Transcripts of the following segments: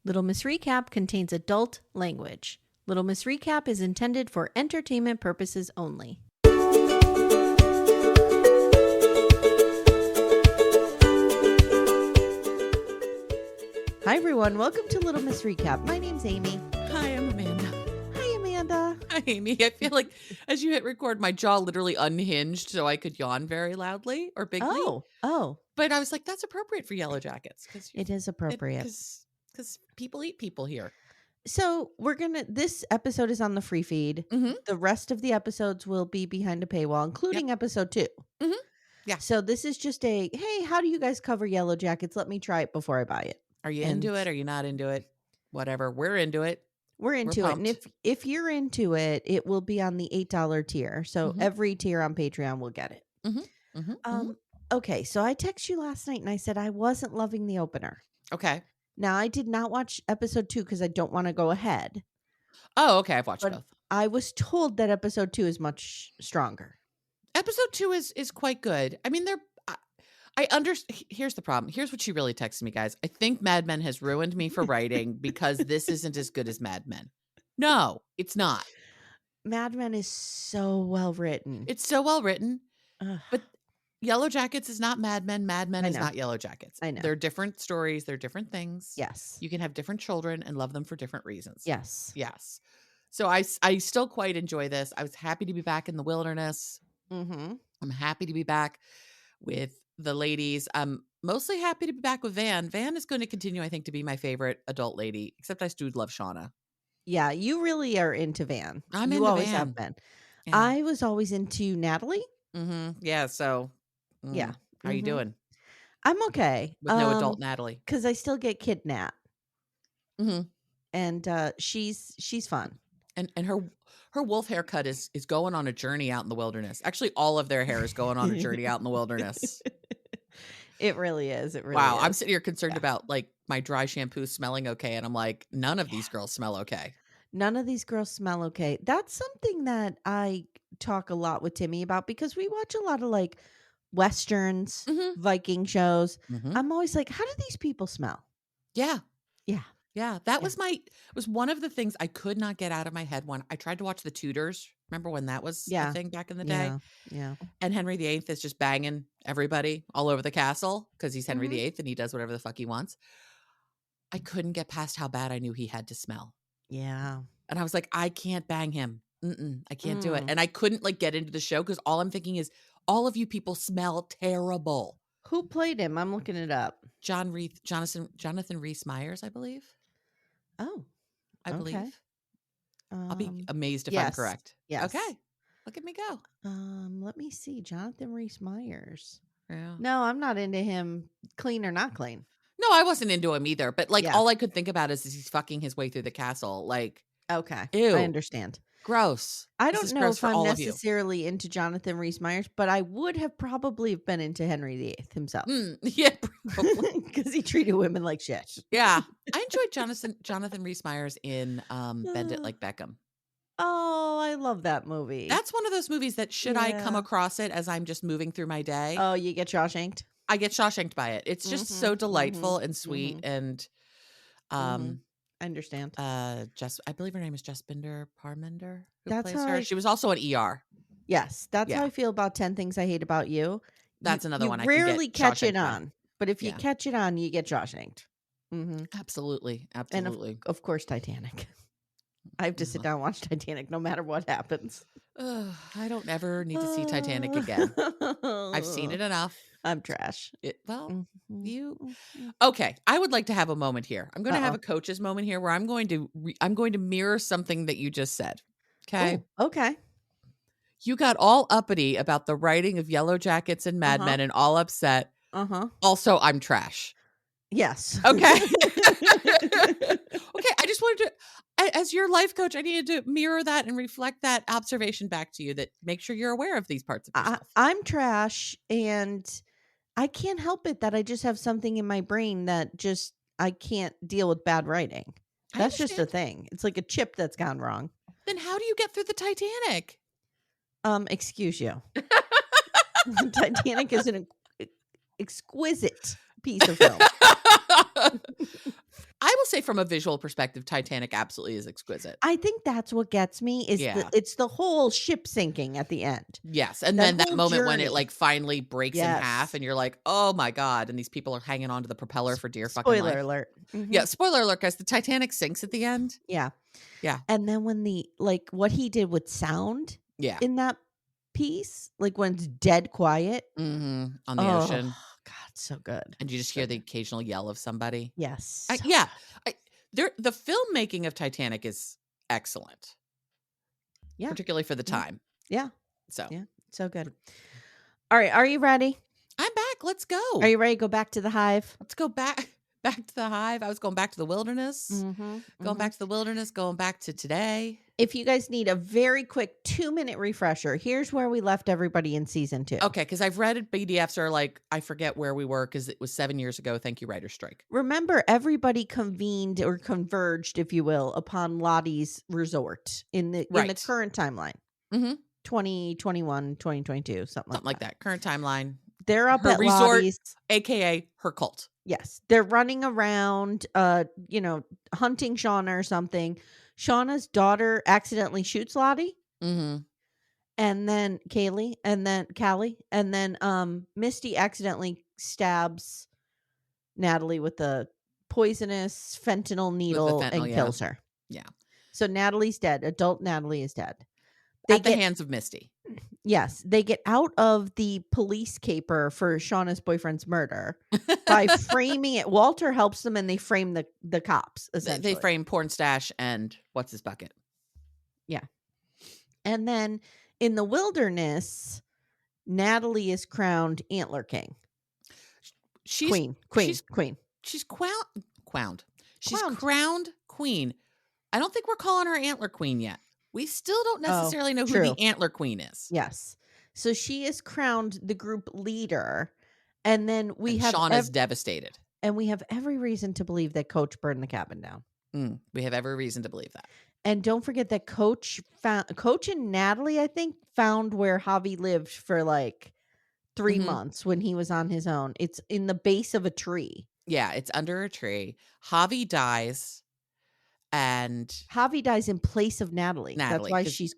Little Miss Recap contains adult language. Little Miss Recap is intended for entertainment purposes only. Hi, everyone. Welcome to Little Miss Recap. My name's Amy. Hi, I'm Amanda. Hi, Amanda. Hi, Amy. I feel like as you hit record, my jaw literally unhinged so I could yawn very loudly or bigly. Oh. But I was like, that's appropriate for Yellowjackets. It is appropriate. Because people eat people here. So this episode is on the free feed. Mm-hmm. The rest of the episodes will be behind a paywall, including episode 2. Mm-hmm. Yeah. So this is just hey, how do you guys cover Yellowjackets? Let me try it before I buy it. Are you into it? Are you not into it? Whatever. We're into it. We're into it. And if you're into it, it will be on the $8 tier. So every tier on Patreon will get it. Mm-hmm. Mm-hmm. Okay. So I texted you last night and I said I wasn't loving the opener. Okay. Now, I did not watch episode 2 because I don't want to go ahead. Oh, okay. I've watched both. I was told that episode 2 is much stronger. Episode 2 is quite good. I mean, I understand. Here's the problem. Here's what she really texted me, guys. I think Mad Men has ruined me for writing because this isn't as good as Mad Men. No, it's not. Mad Men is so well written. It's so well written. But Yellowjackets is not Mad Men. Mad Men is not Yellowjackets. I know. They're different stories. They're different things. Yes. You can have different children and love them for different reasons. Yes. Yes. So I still quite enjoy this. I was happy to be back in the wilderness. Mm-hmm. I'm happy to be back with the ladies. I'm mostly happy to be back with Van. Van is going to continue, I think, to be my favorite adult lady, except I do love Shauna. Yeah, you really are into Van. You always Van. have been. Yeah. I was always into Natalie. Mm-hmm. Yeah, so yeah. How you doing? I'm okay. With no adult Natalie. Because I still get kidnapped. Mm-hmm. And she's fun. And her wolf haircut is going on a journey out in the wilderness. Actually, all of their hair is going on a journey out in the wilderness. It really is. It really wow. is. I'm sitting here concerned about like my dry shampoo smelling okay. And I'm like, none of these girls smell okay. None of these girls smell okay. That's something that I talk a lot with Timmy about because we watch a lot of like Westerns, Viking shows. I'm always like, how do these people smell? Yeah. Yeah. Yeah. That was one of the things I could not get out of my head when I tried to watch The Tudors. Remember when that was a thing back in the day? Yeah. And Henry VIII is just banging everybody all over the castle because he's Henry VIII and he does whatever the fuck he wants. I couldn't get past how bad I knew he had to smell. Yeah. And I was like, I can't bang him. I can't do it. And I couldn't like get into the show because all I'm thinking is all of you people smell terrible. Who played him? I'm looking it up. Jonathan Rhys Meyers, I believe. Oh, I believe. I'll be amazed if I'm correct. Yes. Okay. Look at me go. Let me see. Jonathan Rhys Meyers. Yeah. No, I'm not into him. Clean or not clean? No, I wasn't into him either. But like all I could think about is he's fucking his way through the castle. Like, okay, ew, I understand. Gross. I don't know if I'm necessarily into Jonathan Rhys Meyers, but I would have probably been into Henry VIII himself. Yeah, because he treated women like shit. Yeah, I enjoyed Jonathan Rhys Meyers in Bend It Like Beckham. Oh, I love that movie. That's one of those movies that should I come across it as I'm just moving through my day. Oh, you get Shawshanked? I get Shawshanked by it. It's just so delightful and sweet and I understand. I believe her name is Jaspinder Parminder. That's plays how her. She was also an ER. Yes, that's how I feel about 10 Things I Hate About You. That's another one. I rarely catch it on, but if you Yeah. catch it on, you get Shawshanked. Absolutely. And of course, Titanic. I have to sit down and watch Titanic no matter what happens. I don't ever need to see Titanic again. I've seen it enough. I'm trash. Okay. I would like to have a moment here. I'm going to have a coach's moment here where I'm going to mirror something that you just said. Okay. Ooh, okay. You got all uppity about the writing of Yellowjackets and Mad Men and all upset. Also, I'm trash. Yes. Okay. Okay. I just wanted to, as your life coach, I needed to mirror that and reflect that observation back to you that make sure you're aware of these parts of yourself. I'm trash and I can't help it that I just have something in my brain that just, I can't deal with bad writing. That's just a thing. It's like a chip that's gone wrong. Then how do you get through the Titanic? Excuse you. Titanic is an exquisite piece of film. I will say from a visual perspective, Titanic absolutely is exquisite. I think that's what gets me is it's the whole ship sinking at the end. Yes, and then that moment when it, journey. finally breaks in half Yes. and you're like, "Oh my god," and these people are hanging onto the propeller for dear fucking Spoiler life. alert. Yeah, spoiler alert, guys, the Titanic sinks at the end. Yeah. Yeah. And then when what he did with sound Yeah. in that piece, when it's dead quiet. On the ocean. God, so good. And you just hear the occasional yell of somebody. Yes. Yeah. The filmmaking of Titanic is excellent. Yeah. Particularly for the time. Yeah. So. Yeah. So good. All right. Are you ready? I'm back. Let's go. Are you ready to go back to the hive? Let's go back to the hive. I was going back to the wilderness. Going back to the wilderness, going back to today. If you guys need a very quick 2-minute refresher, here's where we left everybody in season 2. Okay, because I've read BDFs are like, I forget where we were because it was 7 years ago. Thank you, writer's strike. Remember, everybody convened or converged, if you will, upon Lottie's resort in the current timeline. 2021, 2022, something like that. Current timeline. They're up her at resort, Lottie's, aka her cult. Yes, they're running around, hunting Shauna or something. Shauna's daughter accidentally shoots Lottie, and then Callie, and then Misty accidentally stabs Natalie with a poisonous fentanyl needle and kills her. Yeah. So Natalie's dead. Adult Natalie is dead. At the hands of Misty. Yes. They get out of the police caper for Shauna's boyfriend's murder by framing it. Walter helps them and they frame the cops, essentially. They frame Porn Stash and what's his bucket. Yeah. And then in the wilderness, Natalie is crowned Antler King. She's queen. She's crowned. She's crowned queen. I don't think we're calling her Antler Queen yet. We still don't necessarily know who the Antler Queen is. Yes. So she is crowned the group leader. And then Sean is devastated. And we have every reason to believe that Coach burned the cabin down. We have every reason to believe that. And don't forget that Coach and Natalie, I think, found where Javi lived for 3 months when he was on his own. It's in the base of a tree. Yeah, it's under a tree. Javi dies. And Javi dies in place of Natalie. That's why she's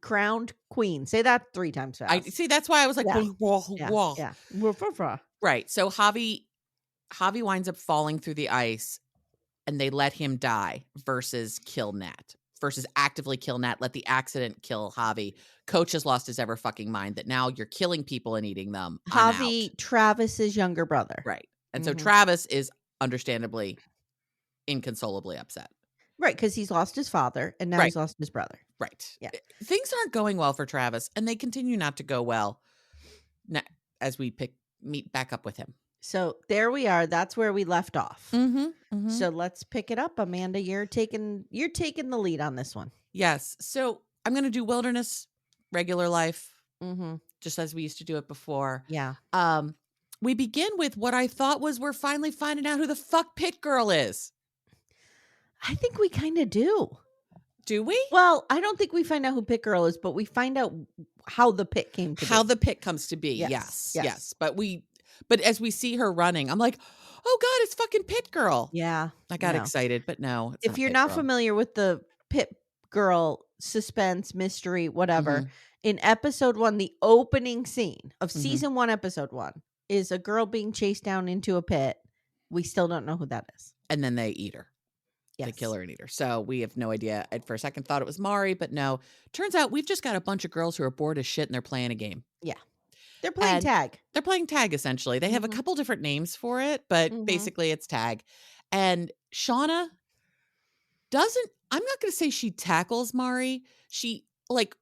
crowned queen. Say that 3 times fast. That's why I was like, yeah. Right. So Javi winds up falling through the ice and they let him die versus actively kill Nat, let the accident kill Javi. Coach has lost his ever fucking mind that now you're killing people and eating them. Javi, Travis's younger brother. Right. And so Travis is understandably inconsolably upset. Right, because he's lost his father and now he's lost his brother. Right. Yeah. Things aren't going well for Travis and they continue not to go well as we meet back up with him. So there we are. That's where we left off. So let's pick it up. Amanda, you're taking the lead on this one. Yes. So I'm going to do wilderness, regular life, just as we used to do it before. Yeah. We begin with what I thought was we're finally finding out who the fuck Pit Girl is. I think we kind of do. Do we? Well, I don't think we find out who Pit Girl is, but we find out how the pit came to be. How the pit comes to be. Yes. But as we see her running, I'm like, oh God, it's fucking Pit Girl. Yeah. I got excited, but no. If you're not familiar with the Pit Girl suspense, mystery, whatever, in episode 1, the opening scene of season 1, episode 1 is a girl being chased down into a pit. We still don't know who that is. And then they eat her. Yes. They kill her and eat her. So we have no idea. I for a second thought it was Mari, but no. Turns out we've just got a bunch of girls who are bored as shit and they're playing a game. Yeah. They're playing tag. They're playing tag, essentially. They have a couple different names for it, but basically it's tag. And Shauna I'm not going to say she tackles Mari. She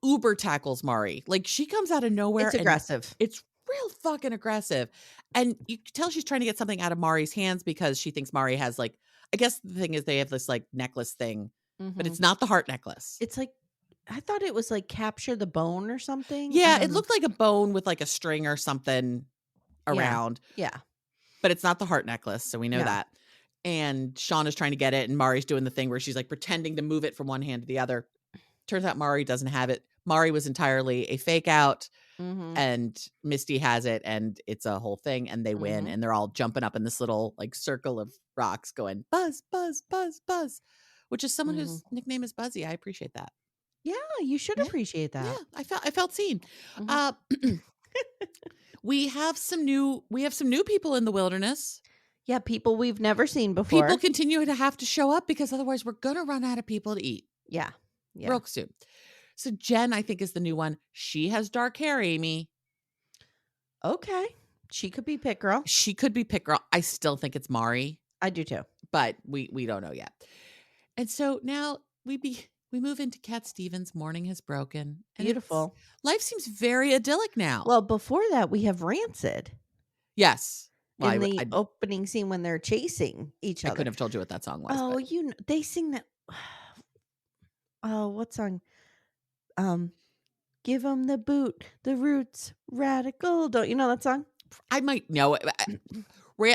uber tackles Mari. She comes out of nowhere. It's aggressive. It's real fucking aggressive. And you can tell she's trying to get something out of Mari's hands because she thinks Mari has I guess the thing is they have this necklace thing, but it's not the heart necklace. It's I thought it was capture the bone or something. Yeah, it looked like a bone with a string or something around. Yeah. But it's not the heart necklace, so we know that. And Sean is trying to get it, and Mari's doing the thing where she's pretending to move it from one hand to the other. Turns out Mari doesn't have it. Mari was entirely a fake out Mhm. and Misty has it and it's a whole thing and they win Mhm. and they're all jumping up in this little like circle of rocks going buzz, buzz, buzz, buzz, which is someone Mhm. whose nickname is Buzzy. I appreciate that. Yeah, you should Yeah. appreciate Yeah. that. I felt seen. Mhm. Uh we have some new people in the wilderness. Yeah, people we've never seen People before. continue to have to show up because otherwise we're gonna run out of people to eat Yeah. Yeah. real soon. So Jen, I think, is the new one. She has dark hair, Amy. Okay. She could be Pit Girl. She could be Pit Girl. I still think it's Mari, I do too. but we don't know yet. And so now we move into Cat Stevens. Morning has broken. And Beautiful. life seems very idyllic now. Well, before that, we have Rancid Yes. Well, in the opening scene when they're chasing each I other. couldn't have told you what that song was. Oh, But. they sing that. Oh, what song? Give 'em the boot, the roots, radical. Don't you know that song? I might know it.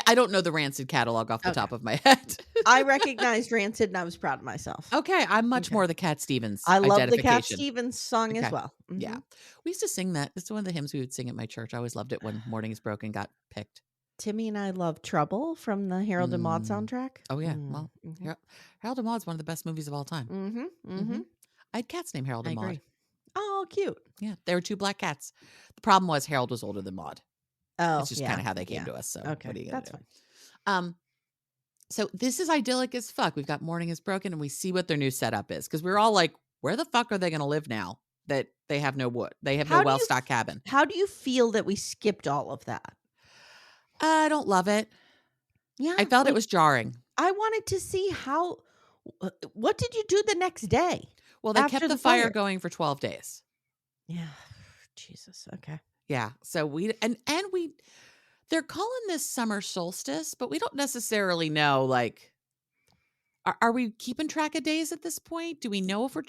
I don't know the Rancid catalog off the Okay. top of my head. I recognized Rancid and I was proud of myself. Okay, I'm much more the Cat Stevens I love the Cat identification. Stevens song as Okay. well. Yeah. Mhm. We used to sing that. It's one of the hymns we would sing at my church. I always loved it when Morning is Broken got picked. Timmy and I love Trouble from the Harold and Maude Mm. soundtrack. Oh, yeah. Well, Harold and Maude's one of the best movies of all time. Mm-hmm. Mm-hmm. I had cats named Harold I and Maude. agree. Oh, cute. Yeah, they were two black cats. The problem was Harold was older than Maude. Oh, It's just kind of how they came to us. So okay, what are you gonna that's do? fine. So this is idyllic as fuck. We've got Morning is Broken and we see what their new setup is. Because we're all like, where the fuck are they gonna live now that they have no wood? They have no well-stocked cabin. How do you feel that we skipped all of that? I don't love it. Yeah. I felt it was jarring. I wanted to see what did you do the next day? Well, they kept the fire going for 12 days. Yeah. Jesus. Okay. Yeah. So they're calling this summer solstice, but we don't necessarily know, like, are we keeping track of days at this point? Do we know if we're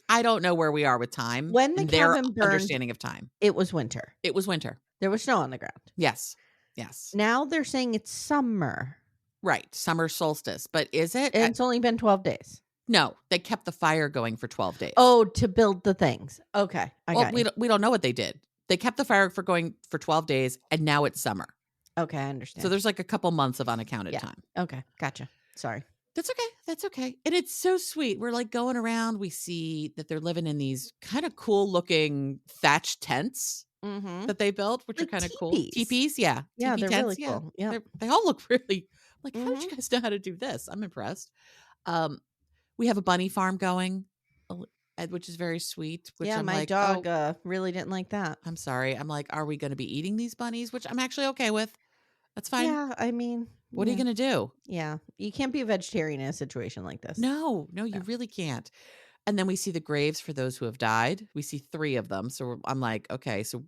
I don't know where we are with time. When the their cabin burned, understanding of time. It was winter. It was winter. There was snow on the ground. Yes. Yes. Now they're saying it's summer. Right. Summer solstice. But is it? And it's only been 12 days. No, they kept the fire going for 12 days. Oh, to build the things. Okay. We don't know what they did. They kept the fire going for 12 days and now it's summer. Okay, I understand. So there's like a couple months of unaccounted time. Okay, gotcha. Sorry. That's okay. That's okay. And it's so sweet. We're like going around. We see that they're living in these kind of cool looking thatched tents that they built, which Like are kind of cool. teepees. Teepees, yeah. Yeah, Teepee they're tents, really cool. Yeah. They all look really like, how did you guys know how to do this? I'm impressed. We have a bunny farm going, which is very sweet. Which yeah, I'm my like, dog really didn't like that. I'm sorry. I'm like, are we going to be eating these bunnies? Which I'm actually okay with. That's fine. Yeah, I mean, what are you going to do? Yeah, you can't be a vegetarian in a situation like this. No, you really can't. And then we see the graves for those who have died. We see 3 of them. So I'm like, okay, so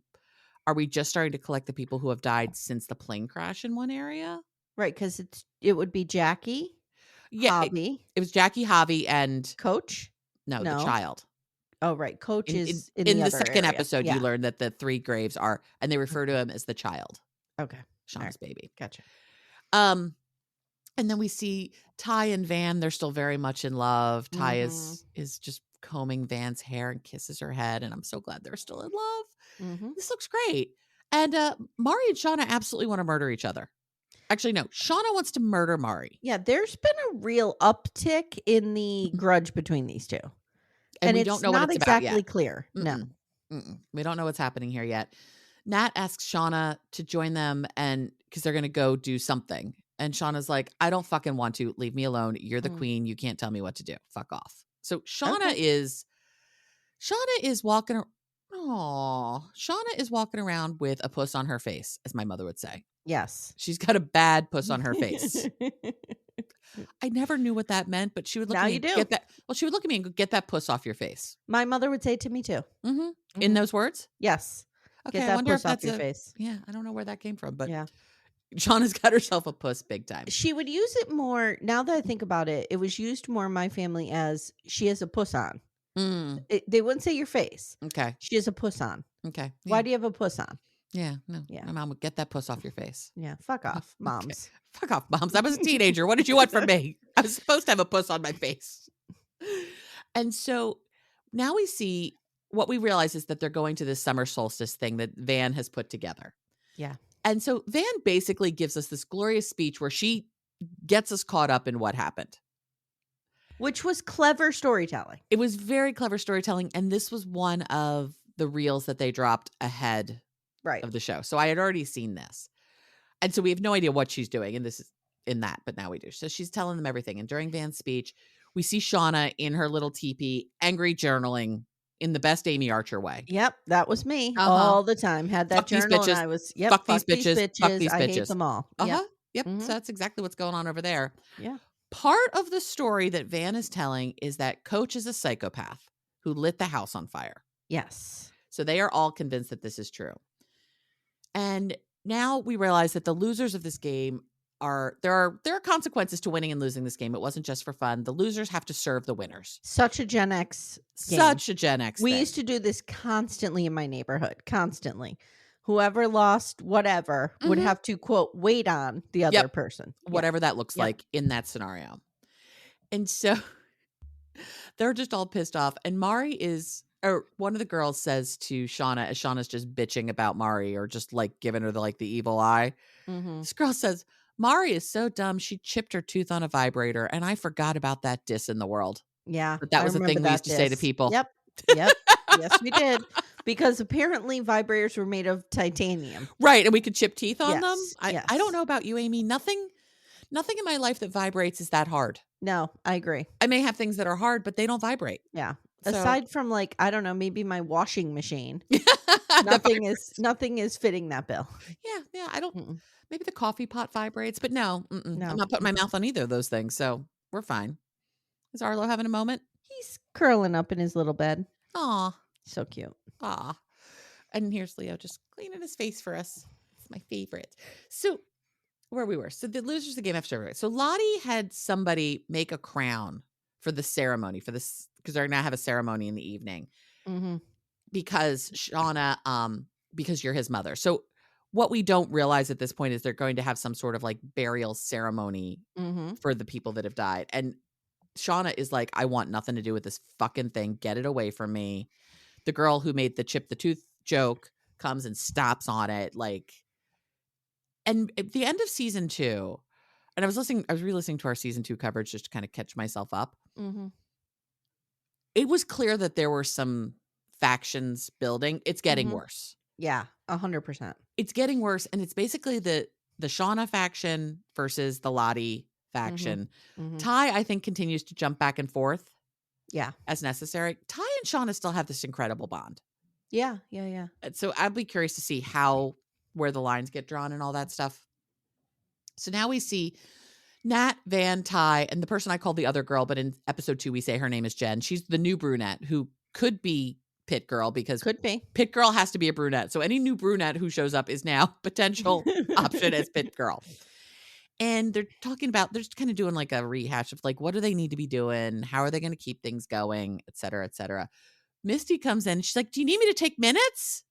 are we just starting to collect the people who have died since the plane crash in one area? Right, because it would be Jackie, Javi. It was Jackie, Javi, and Coach. No, the child. Oh, right. Coach is in the second area. episode. You learned that the 3 graves are, and they refer to him as the child. Okay, Shauna's baby. Gotcha. And then we see Ty and Van. They're still very much in love. Ty is just combing Van's hair and kisses her head, and I'm so glad they're still in love. This looks great. And Mari and Shauna absolutely want to murder each other. Actually, no. Shauna wants to murder Mari. Yeah, there's been a real uptick in the grudge between these two, and we don't know what it's exactly about yet. Clear. No, we don't know what's happening here yet. Nat asks Shauna to join them, and because they're going to go do something. And Shauna's like, I don't fucking want to. Leave me alone. You're the queen. You can't tell me what to do. Fuck off. So Shauna is walking. Shauna is walking around with a puss on her face, as my mother would say. Yes, she's got a bad puss on her face. I never knew what that meant, but she would look at me. Get that. Well, she would look at me and go, "Get that puss off your face." My mother would say it to me too. In those words. Yes. Okay, Get that puss off your face. Yeah, I don't know where that came from, but yeah. Shauna's got herself a puss big time. She would use it more. Now that I think about it, it was used more in my family as she has a puss on. They wouldn't say your face. Okay. She has a puss on. Okay. Yeah. Why do you have a puss on? Yeah. No. Yeah. My mom would get that puss off your face. Yeah. Fuck off, moms. Okay. Fuck off, moms. I was a teenager. What did you want from me? I was supposed to have a puss on my face. And so now we see what we realize is that they're going to this summer solstice thing that Van has put together. Yeah. And so Van basically gives us this glorious speech where she gets us caught up in what happened. Which was clever storytelling. It was very clever storytelling. And this was one of the reels that they dropped ahead of the show. So I had already seen this. And so we have no idea what she's doing. And this is in that, but now we do. So she's telling them everything. And during Van's speech, we see Shauna in her little teepee, angry journaling in the best Amy Archer way. Yep, that was me all the time. Had that Fuck journal these bitches. and I was, Fuck these bitches. Fuck these I bitches. hate them all. Yep. So that's exactly what's going on over there. Yeah. Part of the story that Van is telling is that Coach is a psychopath who lit the house on fire. Yes. So they are all convinced that this is true. And now we realize that the losers of this game there are consequences to winning and losing this game. It wasn't just for fun. The losers have to serve the winners. Such a Gen X game. Such a Gen X We thing. used to do this constantly in my neighborhood. Constantly. Whoever lost whatever would have to, quote, wait on the other person. Whatever that looks like in that scenario. And so they're just all pissed off. And one of the girls says to Shauna, as Shauna's just bitching about Mari or just like giving her the evil eye. This girl says, Mari is so dumb. She chipped her tooth on a vibrator. And I forgot about that diss in the world. Yeah. But that was the thing we used to say to people. Yep. Yes, we did. Because apparently vibrators were made of titanium. Right. And we could chip teeth on them. Yes. I don't know about you, Amy. Nothing in my life that vibrates is that hard. No, I agree. I may have things that are hard, but they don't vibrate. Yeah. So, aside from I don't know, maybe my washing machine. nothing is fitting that bill. Yeah. I don't. Maybe the coffee pot vibrates, but no. I'm not putting my mouth on either of those things, so we're fine. Is Arlo having a moment? He's curling up in his little bed. Aw. So cute. Aw. And here's Leo just cleaning his face for us. It's my favorite. So where we were. So the losers of the game after. So Lottie had somebody make a crown for the ceremony for this, because they're going to have a ceremony in the evening. Because Shauna, because you're his mother. So what we don't realize at this point is they're going to have some sort of burial ceremony for the people that have died. And Shauna is like, I want nothing to do with this fucking thing. Get it away from me. The girl who made the chip the tooth joke comes and stops on it. And at the end of season 2, and I was re-listening to our season 2 coverage just to kind of catch myself up. It was clear that there were some factions building. It's getting worse. Yeah, 100%. It's getting worse, and it's basically the Shauna faction versus the Lottie faction. Ty, I think, continues to jump back and forth. Yeah, as necessary. Ty and Shauna still have this incredible bond. Yeah. And so I'd be curious to see where the lines get drawn and all that stuff. So now we see Nat, Van, Ty, and the person I called the other girl, but in episode 2 we say her name is Jen. She's the new brunette who could be Pit Girl, because could be. Pit Girl has to be a brunette. So any new brunette who shows up is now potential option as Pit Girl. And they're just kind of doing a rehash of what do they need to be doing? How are they going to keep things going? Et cetera, et cetera. Misty comes in. She's like, do you need me to take minutes?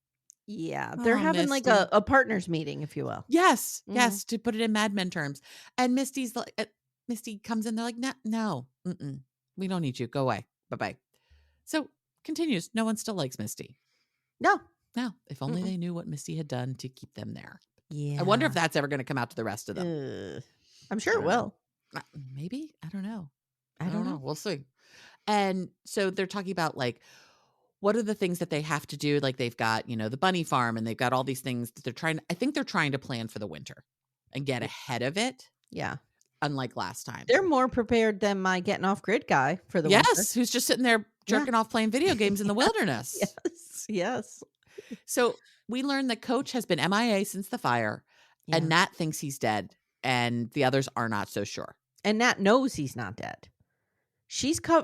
Yeah. They're having Misty. a partners meeting, if you will. Yes. Yes. To put it in Mad Men terms. And Misty comes in. They're like, no, we don't need you. Go away. Bye-bye. So continues. No one still likes Misty. No. If only they knew what Misty had done to keep them there. Yeah. I wonder if that's ever going to come out to the rest of them. I'm sure it will. Maybe. I don't know. I don't know. We'll see. And so they're talking about what are the things that they have to do? They've got, the bunny farm, and they've got all these things that I think they're trying to plan for the winter and get ahead of it. Yeah. Unlike last time. They're more prepared than my getting off grid guy for the winter. Yes. Who's just sitting there jerking off playing video games in the wilderness. Yes. So we learned that Coach has been MIA since the fire, and Nat thinks he's dead, and the others are not so sure. And Nat knows he's not dead.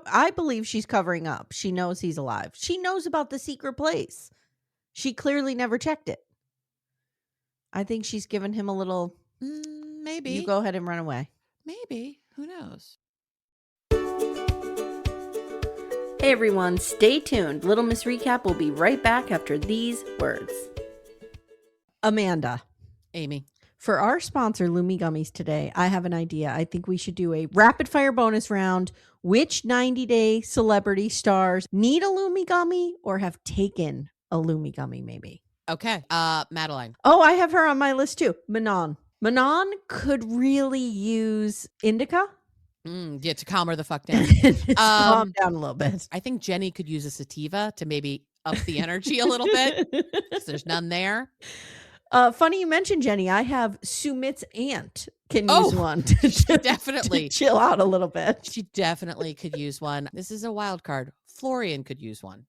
I believe she's covering up. She knows he's alive. She knows about the secret place. She clearly never checked it. I think she's given him a little, maybe. You go ahead and run away. Maybe. Who knows? Hey everyone, stay tuned. Little Miss Recap will be right back after these words. Amanda. Amy. For our sponsor, Lumi Gummies, today, I have an idea. I think we should do a rapid fire bonus round. Which 90-day celebrity stars need a Lumi Gummy or have taken a Lumi Gummy, maybe? Okay. Madeline. Oh, I have her on my list too. Manon. Manon could really use indica. Yeah, to calm her the fuck down. Calm down a little bit. I think Jenny could use a sativa to maybe up the energy a little bit, because there's none there. Funny you mentioned Jenny. I have Sumit's aunt can use one to definitely chill out a little bit. She definitely could use one. This is a wild card. Florian could use one.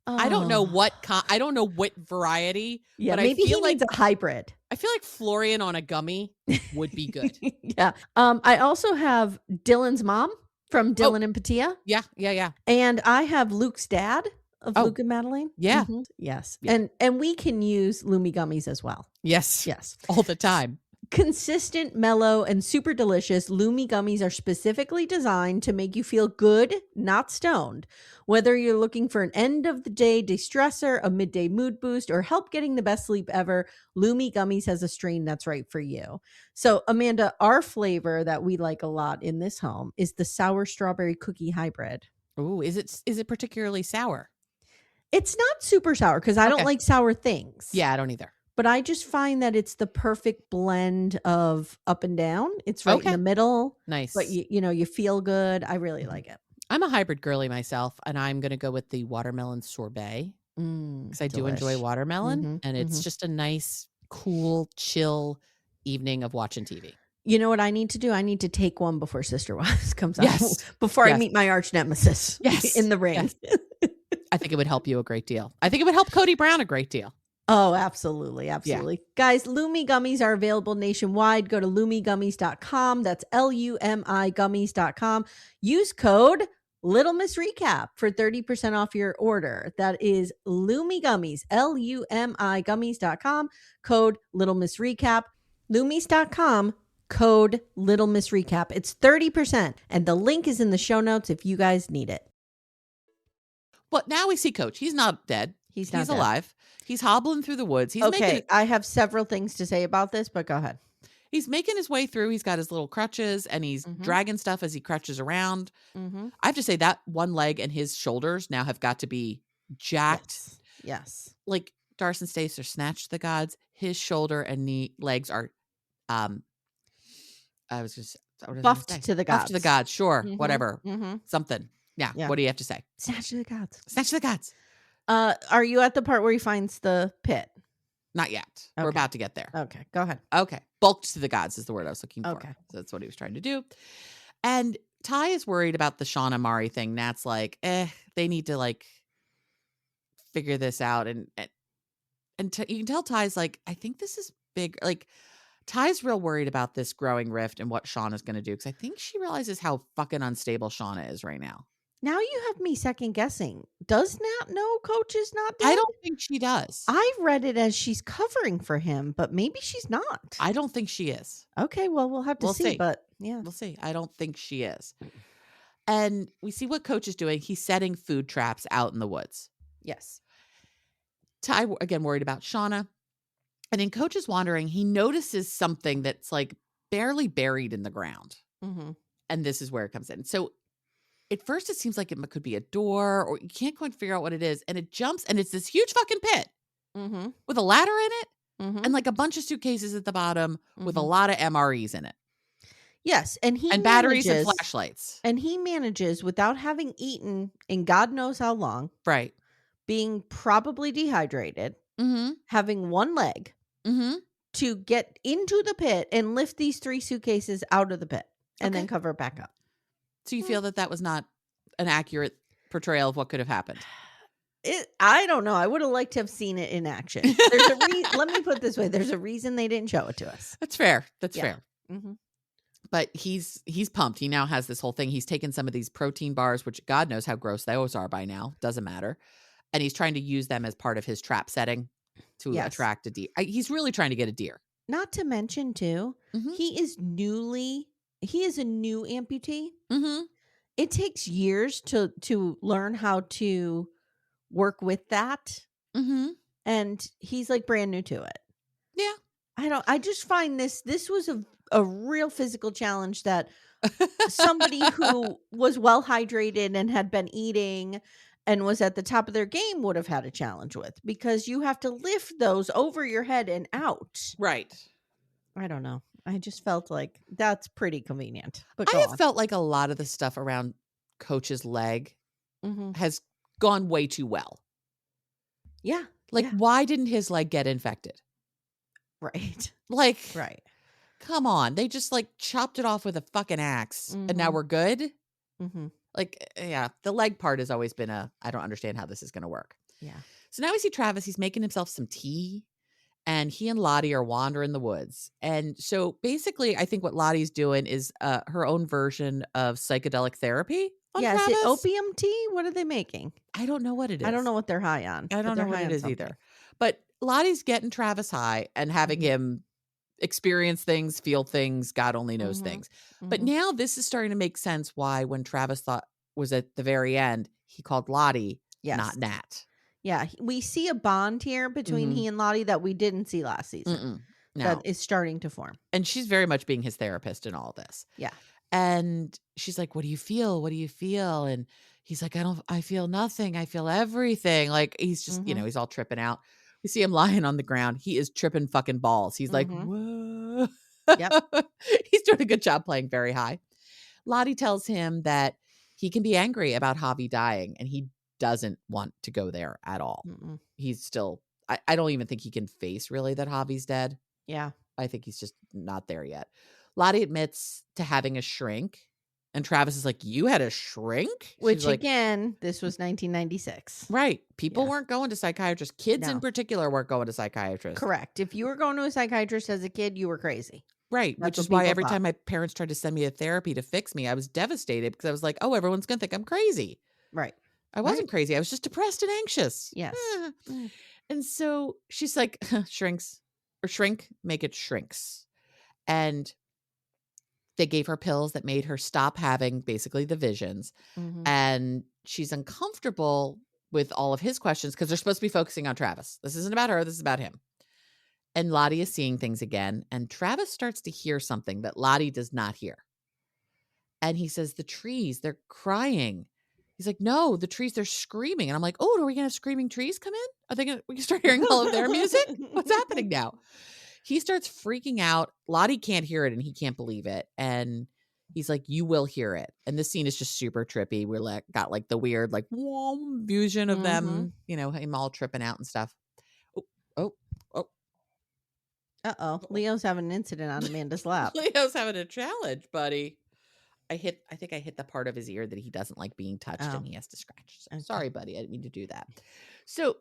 I don't know what I don't know what variety. Yeah, but maybe I feel he needs a hybrid. I feel like Florian on a gummy would be good. Yeah. I also have Dylan's mom from Dylan and Patia. Yeah. And I have Luke's dad of Luke and Madeline. Yeah. Mm-hmm. Yes. Yeah. And we can use Lumi Gummies as well. Yes. Yes. All the time. Consistent, mellow, and super delicious, Lumi Gummies are specifically designed to make you feel good, not stoned. Whether you're looking for an end-of-the-day de-stressor, a midday mood boost, or help getting the best sleep ever, Lumi Gummies has a strain that's right for you. So, Amanda, our flavor that we like a lot in this home is the sour strawberry cookie hybrid. Ooh, is it particularly sour? It's not super sour because I don't like sour things. Yeah, I don't either. But I just find that it's the perfect blend of up and down. It's right in the middle. Nice. But you feel good. I really like it. I'm a hybrid girly myself, and I'm going to go with the watermelon sorbet because I do enjoy watermelon, and it's just a nice, cool, chill evening of watching TV. You know what I need to do? I need to take one before Sister Wives comes out. Before I meet my arch nemesis in the ring. Yes. I think it would help you a great deal. I think it would help Cody Brown a great deal. Oh, absolutely. Absolutely. Yeah. Guys, Lumi Gummies are available nationwide. Go to lumigummies.com. That's LUMI gummies.com. Use code Little Miss Recap for 30% off your order. That is Lumi Gummies, LUMI gummies.com. Code Little Miss Recap. Lumis.com. Code Little Miss Recap. It's 30%. And the link is in the show notes if you guys need it. But now we see Coach. He's not dead. He's alive. He's hobbling through the woods. I have several things to say about this, but go ahead. He's making his way through. He's got his little crutches and he's dragging stuff as he crutches around. I have to say that one leg and his shoulders now have got to be jacked. Yes. Like Darcy Stace are snatched to the gods. His shoulder and legs are, I was just buffed to the gods. Buffed to the gods. Sure. Whatever. Something. Yeah. What do you have to say? Snatch to the gods. Snatch to the gods. Are you at the part where he finds the pit? Not yet. Okay. We're about to get there. Okay, go ahead. Okay. Bulked to the gods is the word I was looking for. Okay. So that's what he was trying to do. And Ty is worried about the Shauna Mari thing. Nat's like, they need to figure this out. And you can tell Ty's like, I think this is big. Like, Ty's real worried about this growing rift and what Shauna's going to do. Because I think she realizes how fucking unstable Shauna is right now. Now you have me second guessing. Does Nat know Coach is not dead? I don't think she does. I read it as she's covering for him, but maybe she's not. I don't think she is. Okay, well, we'll have to see. But yeah. We'll see. I don't think she is. And we see what Coach is doing. He's setting food traps out in the woods. Yes. Ty, again, worried about Shauna. And then Coach is wandering. He notices something that's barely buried in the ground. And this is where it comes in. So at first, it seems like it could be a door, or you can't quite figure out what it is. And it jumps, and it's this huge fucking pit with a ladder in it and a bunch of suitcases at the bottom with a lot of MREs in it. Yes, and batteries and flashlights. And he manages, without having eaten in God knows how long, right, being probably dehydrated, having one leg, to get into the pit and lift these 3 suitcases out of the pit and then cover it back up. So you feel that was not an accurate portrayal of what could have happened? I don't know. I would have liked to have seen it in action. Let me put it this way. There's a reason they didn't show it to us. That's fair. That's fair. But he's pumped. He now has this whole thing. He's taken some of these protein bars, which God knows how gross those are by now. Doesn't matter. And he's trying to use them as part of his trap setting to attract a deer. He's really trying to get a deer. Not to mention, too, he is a new amputee. It takes years to learn how to work with that. And he's brand new to it. Yeah. I just find this was a real physical challenge that somebody who was well hydrated and had been eating and was at the top of their game would have had a challenge with, because you have to lift those over your head and out. Right. I don't know. I just felt like that's pretty convenient. But I go have on. felt like a lot of the stuff around Coach's leg Mm-hmm. has gone way too well. Yeah. Like, Yeah. why didn't his leg get infected? Right. Like, Right. come on. They just like chopped it off with a fucking axe and now Mm-hmm. we're good. Mm-hmm. Like, yeah, the leg part has always been I don't understand how this is going to work. Yeah. So now we see Travis. He's making himself some tea and he and Lottie are wandering the woods. And so basically, I think what Lottie's doing is her own version of psychedelic therapy on Yeah. Is it Travis. opium tea? What are they making? I don't know what it is. I don't know what they're high on. I But don't they're know what high it on is something. either. But Lottie's getting Travis high and having Mhm. him experience things, feel things, God only knows Mhm. things. But Mhm. now this is starting to make sense why when Travis thought was at the very end, he called Lottie, not Yes. Nat. Yeah. We see a bond here between Mhm. he and Lottie that we didn't see last season. Mm-mm. That No. is starting to form. And she's very much being his therapist in all this. Yeah. And she's like, "What do you feel? What do you feel?" And he's like, I feel nothing. I feel everything." Like he's just, Mhm. he's all tripping out. We see him lying on the ground. He is tripping fucking balls. He's like, Mhm. "Whoa." Yep. He's doing a good job playing very high. Lottie tells him that he can be angry about Javi dying and he doesn't want to go there at all. Mm-mm. He's still, I don't even think he can face really that Javi's dead. Yeah. I think he's just not there yet. Lottie admits to having a shrink, and Travis is like, "You had a shrink?" She's Which like, again, this was 1996. "Right. People Yeah. weren't going to psychiatrists. Kids in No. particular weren't going to psychiatrists." Correct. If you were going to a psychiatrist as a kid, you were crazy. Right, That's which what is why people every thought. time my parents tried to send me to therapy to fix me, I was devastated because I was like, "Oh, everyone's going to think I'm crazy." Right. I Right. wasn't crazy. I was just depressed and anxious. Yes. Eh. Mm. And so she's like, "Shrinks or shrink, make it shrinks." And they gave her pills that made her stop having basically the visions. Mhm. And she's uncomfortable with all of his questions because they're supposed to be focusing on Travis. This isn't about her. This is about him. And Lottie is seeing things again. And Travis starts to hear something that Lottie does not hear. And he says, "The trees, they're crying." He's like, "No, the trees, they're screaming." And I'm like, "Oh, are we going to have screaming trees come in? Are they going to, we can start hearing all of their music? What's happening now?" He starts freaking out. Lottie can't hear it and he can't believe it. And he's like, "You will hear it." And this scene is just super trippy. We're like, got like the weird, like, whoa, vision of Mhm. them, him all tripping out and stuff. Oh, oh, oh. Uh-oh. Leo's having an incident on Amanda's lap. Leo's having a challenge, buddy. I think I hit the part of his ear that he doesn't like being touched Oh. and he has to scratch. So, Okay. sorry, buddy. I didn't mean to do that. So,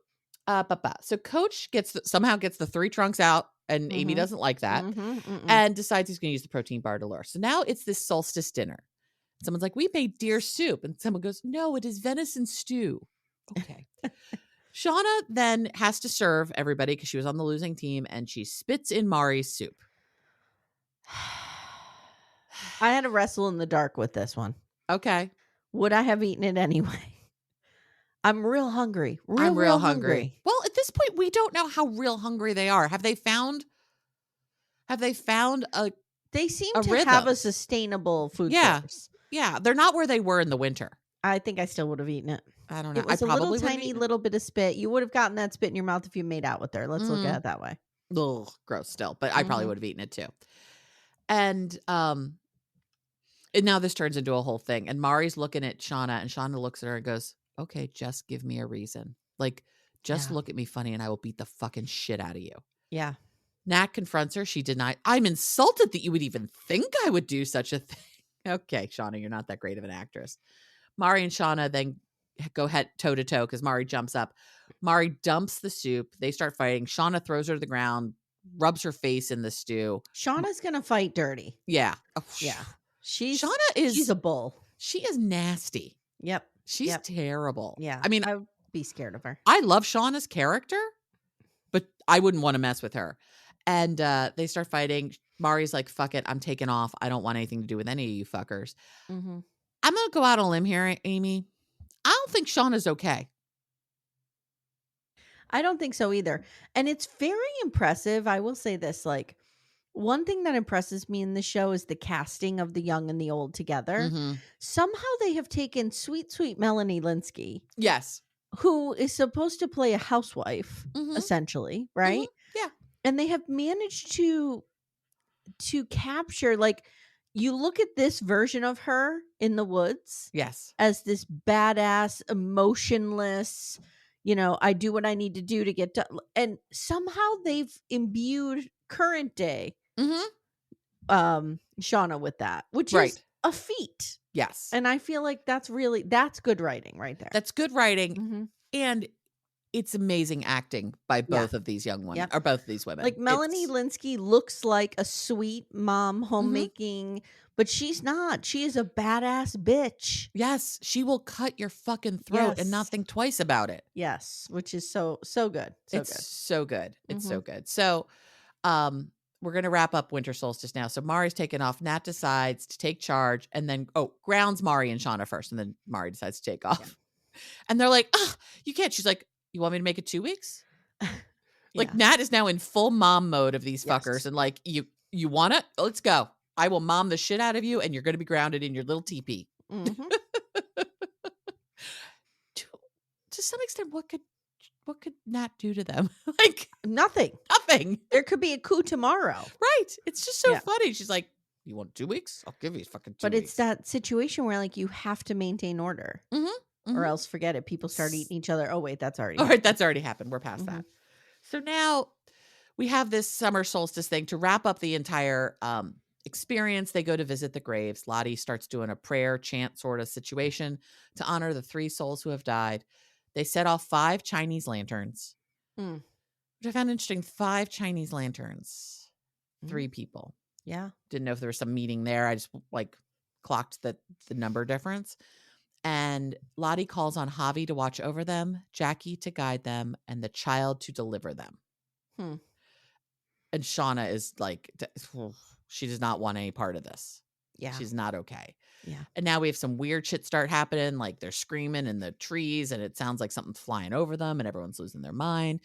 so Coach somehow gets the 3 trunks out, and Amy Mhm. doesn't like that, Mm-mm. and decides he's going to use the protein bar to lure. So now it's this solstice dinner. Someone's like, "We made deer soup," and someone goes, "No, it is venison stew." Okay. Shauna then has to serve everybody because she was on the losing team, and she spits in Mari's soup. I had to wrestle in the dark with this one. Okay. Would I have eaten it anyway? I'm real hungry. I'm Real hungry. Well, at this point, we don't know how real hungry they are. Have they found a They seem a to have a rhythm? sustainable food Yeah. source. Yeah, they're not where they were in the winter. I think I still would have eaten it. I don't know. It I was a little probably would have tiny eaten it. little bit of spit. You would have gotten that spit in your mouth if you made out with her. Let's look at it that way. Ugh, gross still, but I probably Mhm. would have eaten it too. And now this turns into a whole thing. And Mari's looking at Shauna, and Shauna looks at her and goes, "Okay, just give me a reason. Like, just Yeah. look at me funny and I will beat the fucking shit out of you." Yeah. Nat confronts her. She denied. "I'm insulted that you would even think I would do such a thing." Okay, Shauna, you're not that great of an actress. Mari and Shauna then go head toe to toe because Mari jumps up. Mari dumps the soup. They start fighting. Shauna throws her to the ground, rubs her face in the stew. Shauna's gonna fight dirty. Yeah. Yeah. She's Shauna a bull. she is nasty. Yep. She's Yep. terrible. Yeah. I mean, I would be scared of her. I love Shauna's character, but I wouldn't want to mess with her. And they start fighting. Mari's like, "Fuck it. I'm taking off. I don't want anything to do with any of you fuckers." Mm-hmm. I'm going to go out on a limb here, Amy. I don't think Shauna's okay. I don't think so either. And it's very impressive. I will say this, like, one thing that impresses me in the show is the casting of the young and the old together. Mhm. Somehow they have taken sweet, sweet Melanie Linsky, Yes. who is supposed to play a housewife, Mhm. essentially, Mhm. right? Yeah. And they have managed to capture, like, you look at this version of her in the woods Yes. as this badass, emotionless, I do what I need to do to get done. And somehow they've imbued current day Mhm. Shauna with that, which is Right. a feat. Yes. And I feel like that's good writing right there. That's good writing, Mhm. and it's amazing acting by Yeah. both of these young women, Yep. or both of these women. Like Melanie It's Linsky looks like a sweet mom Mhm. homemaking, but she's not. She is a badass bitch. Yes, she will cut your fucking throat and not Yes. think twice about it. Yes, which is so good. So It's good. so good. It's so Mhm. good. So, we're gonna wrap up winter solstice now. So Mari's taken off. Nat decides to take charge, and then grounds Mari and Shauna first, and then Mari decides to take off. And they're like, "Oh, you can't." She's like, "You want me to make it 2 weeks?" Like, Yeah. Nat is now in full mom mode of these fuckers, Yes. and like, "You want it? Let's go. I will mom the shit out of you, and you're gonna be grounded in your little teepee." Mhm. To to some extent, what could Nat do to them? Like, Nothing. nothing. There could be a coup tomorrow. Right. It's just so Yeah. funny. She's like, "You want 2 weeks? I'll give you fucking 2 But it's weeks." that situation where, like, you have to maintain order Mhm. or Mhm. else forget it. People start eating each other. Oh, wait, that's already All right, happened. that's already happened. We're past Mhm. that. So now we have this summer solstice thing to wrap up the entire experience. They go to visit the graves. Lottie starts doing a prayer chant sort of situation to honor the 3 souls who have died. They set off 5 Chinese lanterns, Mm. which I found interesting. 5 Chinese lanterns, 3 Mhm. people. Yeah. Didn't know if there was some meaning there. I just like clocked the number difference. And Lottie calls on Javi to watch over them, Jackie to guide them, and the child to deliver them. Hmm. And Shauna is like, she does not want any part of this. Yeah. She's not okay. Yeah. And now we have some weird shit start happening. Like they're screaming in the trees and it sounds like something's flying over them and everyone's losing their mind.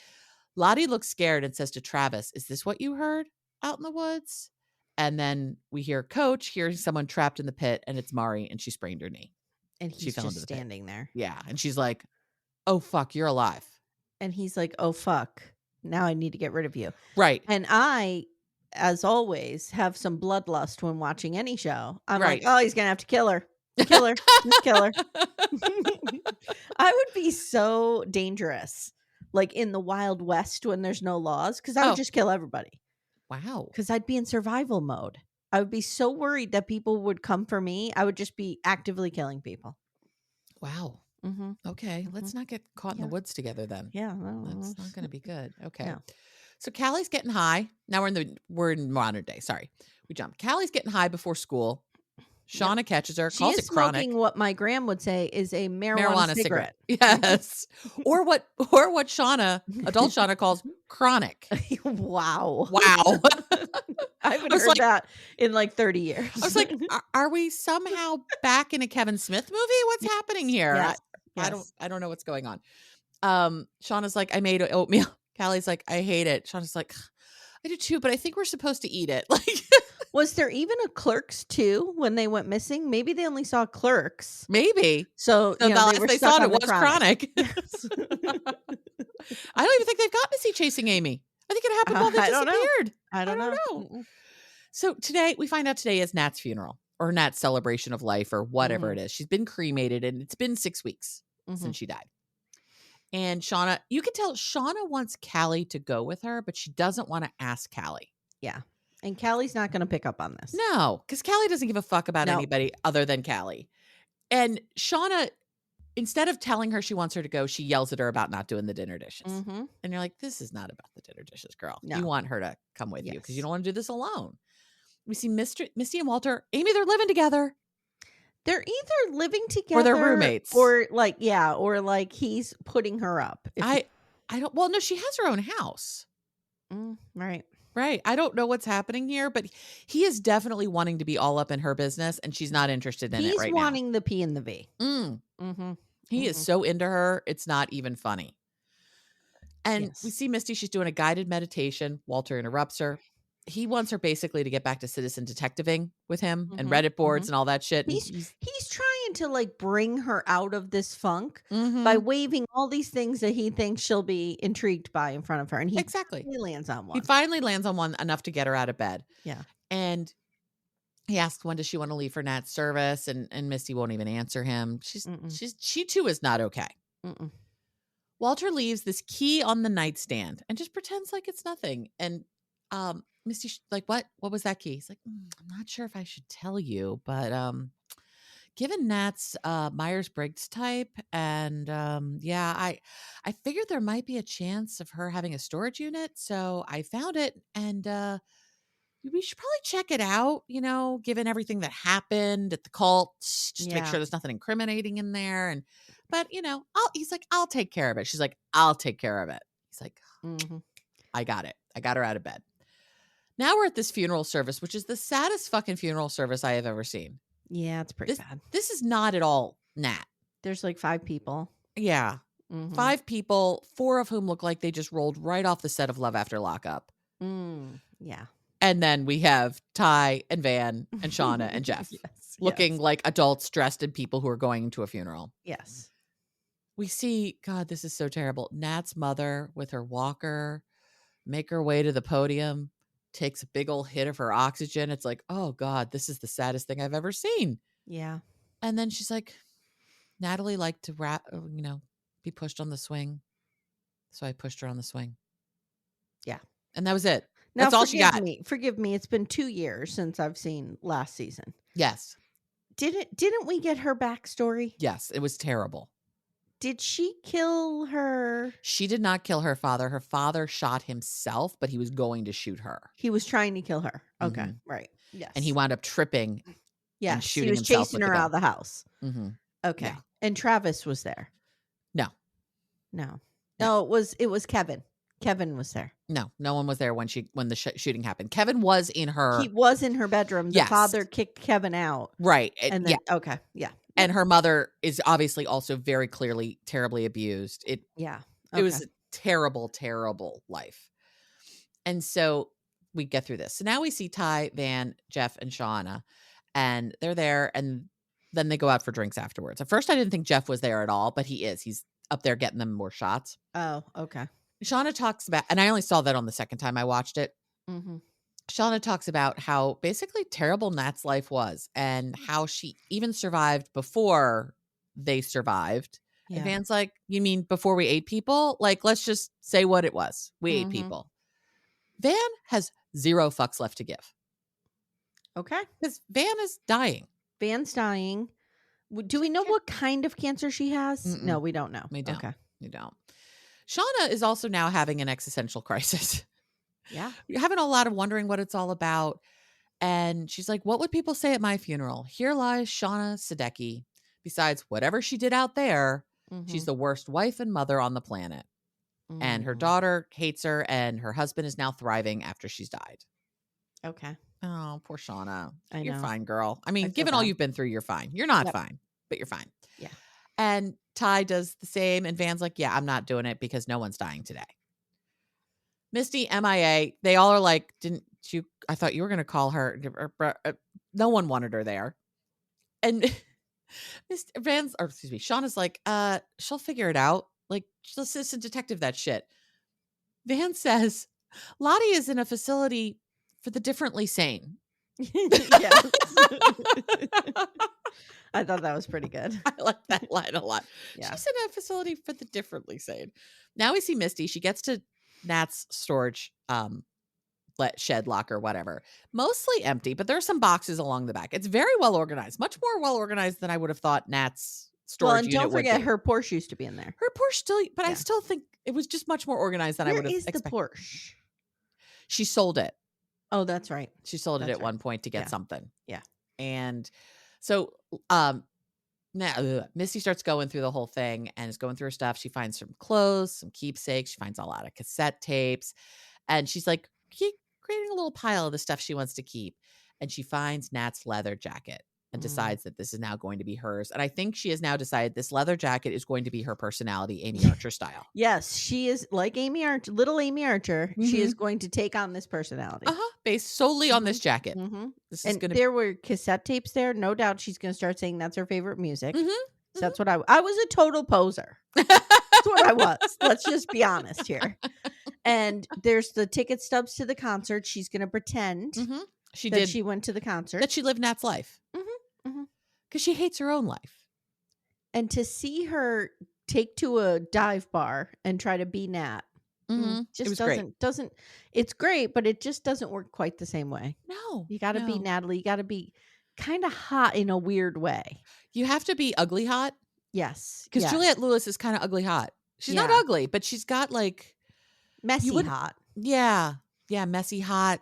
Lottie looks scared and says to Travis, "Is this what you heard out in the woods?" And then we hear Coach hearing someone trapped in the pit, and it's Mari, and she sprained her knee. And She he's fell just into the pit. standing there. Yeah. And she's like, "Oh, fuck, you're alive." And he's like, "Oh, fuck. Now I need to get rid of you." Right. And I, as always, have some bloodlust when watching any show. I'm like, Right. "Oh, he's gonna have to kill her. Kill her. Just kill her." I would be so dangerous, like in the Wild West when there's no laws, because I would Oh, just kill everybody. wow. Because I'd be in survival mode. I would be so worried that people would come for me. I would just be actively killing people. Wow. Mm-hmm. Okay. Mm-hmm. Let's not get caught in the Yeah. woods together then. Yeah. No, That's not going to be good. Okay. no. So Callie's getting high. Now we're in modern day. Sorry. We jumped. Callie's getting high before school. Yep. Shauna catches her, She calls is it chronic. smoking what my gram would say is a marijuana Marijuana cigarette. Yes. Or what Shauna, adult Shauna calls chronic. Wow. Wow. I haven't I was heard like- that in like 30 years. I was like, are we somehow back in a Kevin Smith movie? What's happening here? Yes. I don't know what's going on. Shauna's like, "I made oatmeal." Callie's like, "I hate it." Shauna's like, "I do too, but I think we're supposed to eat it." Like, Was there even a Clerks 2 when they went missing? Maybe they only saw Clerks. maybe. So, So you know, they were they stuck saw it on the was chronic. Yes. I don't even think they've gotten to see Chasing Amy. I think it happened while they I don't know. disappeared. I don't know. know. So we find out today is Nat's funeral or Nat's celebration of life or whatever it is. She's been cremated and it's been 6 weeks since she died. And Shauna, you can tell Shauna wants Callie to go with her, but she doesn't want to ask Callie. Yeah. And Callie's not going to pick up on this. No, because Callie doesn't give a fuck about No. anybody other than Callie. And Shauna, instead of telling her she wants her to go, she yells at her about not doing the dinner dishes. Mm-hmm. And you're like, this is not about the dinner dishes, girl. No. You want her to come with you because you Yes. don't want to do this alone. We see Misty and Walter. Amy, they're living together. They're either living together Or they're roommates. or like he's putting her up. I don't, well, no, she has her own house. Right. Right. I don't know what's happening here, but he is definitely wanting to be all up in her business and she's not interested in it right He's wanting the P and the V. now. Mm-hmm. He is so into her. It's not even funny. And we Yes. see Misty, she's doing a guided meditation. Walter interrupts her. He wants her basically to get back to citizen detectiving with him and Mhm, Reddit boards mhm. and all that shit. And He's he's trying to, like, bring her out of this funk by Mhm. waving all these things that he thinks she'll be intrigued by in front of her, and he Exactly. finally lands on He one. finally lands on one enough to get her out of bed. Yeah. And he asks when does she want to leave for Nat's service, and Misty won't even answer him. Mm-mm, She too is not okay. mm-mm. Walter leaves this key on the nightstand and just pretends like it's nothing. And Misty like, what was that key? He's like, I'm not sure if I should tell you, but given Nat's Myers-Briggs type, and yeah, I figured there might be a chance of her having a storage unit, so I found it, and we should probably check it out, given everything that happened at the cult, just to make Yeah. sure there's nothing incriminating in there. And, but he's like, I'll take care of it. She's like, I'll take care of it. He's like, Mhm. I got it. I got her out of bed. Now we're at this funeral service, which is the saddest fucking funeral service I have ever seen. Yeah, it's pretty This, bad. this is not at all Nat. There's, like, 5 people. Yeah. Mhm. 5 people, 4 of whom look like they just rolled right off the set of Love After Lockup. Yeah. And then we have Ty and Van and Shauna and Jeff Yes, looking yes, like adults dressed in people who are going to a funeral. yes. We see, God, this is so terrible. Nat's mother with her walker make her way to the podium, takes a big old hit of her oxygen. It's like, oh God, this is the saddest thing I've ever seen. Yeah. And then she's like, Natalie liked to be pushed on the swing. So I pushed her on the swing. Yeah. And that was it. Now That's all she got. forgive me, it's been 2 years since I've seen last season. Yes. Didn't we get her backstory? Yes. It was terrible. Did she kill her? She did not kill her father. Her father shot himself, but he was going to shoot her. He was trying to kill her. Okay. Mhm. Right. Yes. And he wound up tripping and Yes, shooting he was himself chasing with her the out of gun. the house. Mhm. Okay. Yeah. And Travis was there. No. No. No. No, it was Kevin. Kevin was there. No one was there when the shooting happened. Kevin was in her. He was in her bedroom. The Yes. father kicked Kevin out. Right. And then okay. Yeah. And her mother is obviously also very clearly terribly abused. It Yeah. It was a terrible, terrible life. And so we get through this. So now we see Ty, Van, Jeff, and Shauna, and they're there, and then they go out for drinks afterwards. At first, I didn't think Jeff was there at all, but he is. He's up there getting them more shots. Oh, okay. Shauna talks about, and I only saw that on the second time I watched it. Mm-hmm. Shauna talks about how basically terrible Nat's life was and how she even survived before they survived. Yeah. And Van's like, you mean before we ate people? Like, let's just say what it was. We ate Mhm. people. Van has 0 fucks left to give Okay. because Van is dying. Van's dying. Do we know what kind of cancer she has? Mm-mm. No, we don't know. We don't. Okay. We don't. Shauna is also now having an existential crisis. Yeah. You're having a lot of wondering what it's all about. And she's like, what would people say at my funeral? Here lies Shauna Sadecki. Besides whatever she did out there, she's the worst wife and mother on the planet. And her daughter hates her, and her husband is now thriving after she's died. Okay. Oh, poor Shauna. I You're know. fine, girl. I mean, feel given all bad. you've been through, you're fine. You're not Yep. fine, but you're fine. Yeah. And Ty does the same, and Van's like, yeah, I'm not doing it because no one's dying today. Misty, MIA, they all are like, didn't you? I thought you were going to call her. No one wanted her there. And Shauna's like, she'll figure it out. Like, she'll assistant detective that shit. Van says, Lottie is in a facility for the differently sane. Yes. I thought that was pretty good. I like that line a lot. Yeah. She's in a facility for the differently sane. Now we see Misty. She gets to Nat's storage shed locker, whatever. Mostly empty, but there are some boxes along the back. It's very well organized. Much more well organized than I would have thought Nat's storage unit don't forget would be. her Porsche used to be in there. Her Porsche still, but I Yeah. still think it was just much more organized than I would have expected. The Porsche? She sold it. Oh, that's right. She sold it That's at one point to get something. Yeah. And so now Misty starts going through the whole thing and is going through her stuff. She finds some clothes, some keepsakes. She finds a lot of cassette tapes. And she's like creating a little pile of the stuff she wants to keep. And she finds Nat's leather jacket. and decides that this is now going to be hers. And I think she has now decided this leather jacket is going to be her personality, Amy Archer style. Yes, she is like Amy Archer, little Amy Archer. She is going to take on this personality. Based solely on this jacket. This is And going to. there were cassette tapes there. No doubt she's going to start saying that's her favorite music. So that's what I was a total poser. That's what I was. Let's just be honest here. And there's the ticket stubs to the concert. She's going to pretend she went to the concert. That she lived Nat's life. Because she hates her own life. And to see her take to a dive bar and try to be Nat just doesn't it's great, but it just doesn't work quite the same way. No. You got to be Natalie. You got to be kind of hot in a weird way. You have to be ugly hot. Yes. Because Juliette Lewis is kind of ugly hot. She's not ugly, but she's got like messy hot. Yeah. Yeah. Messy hot.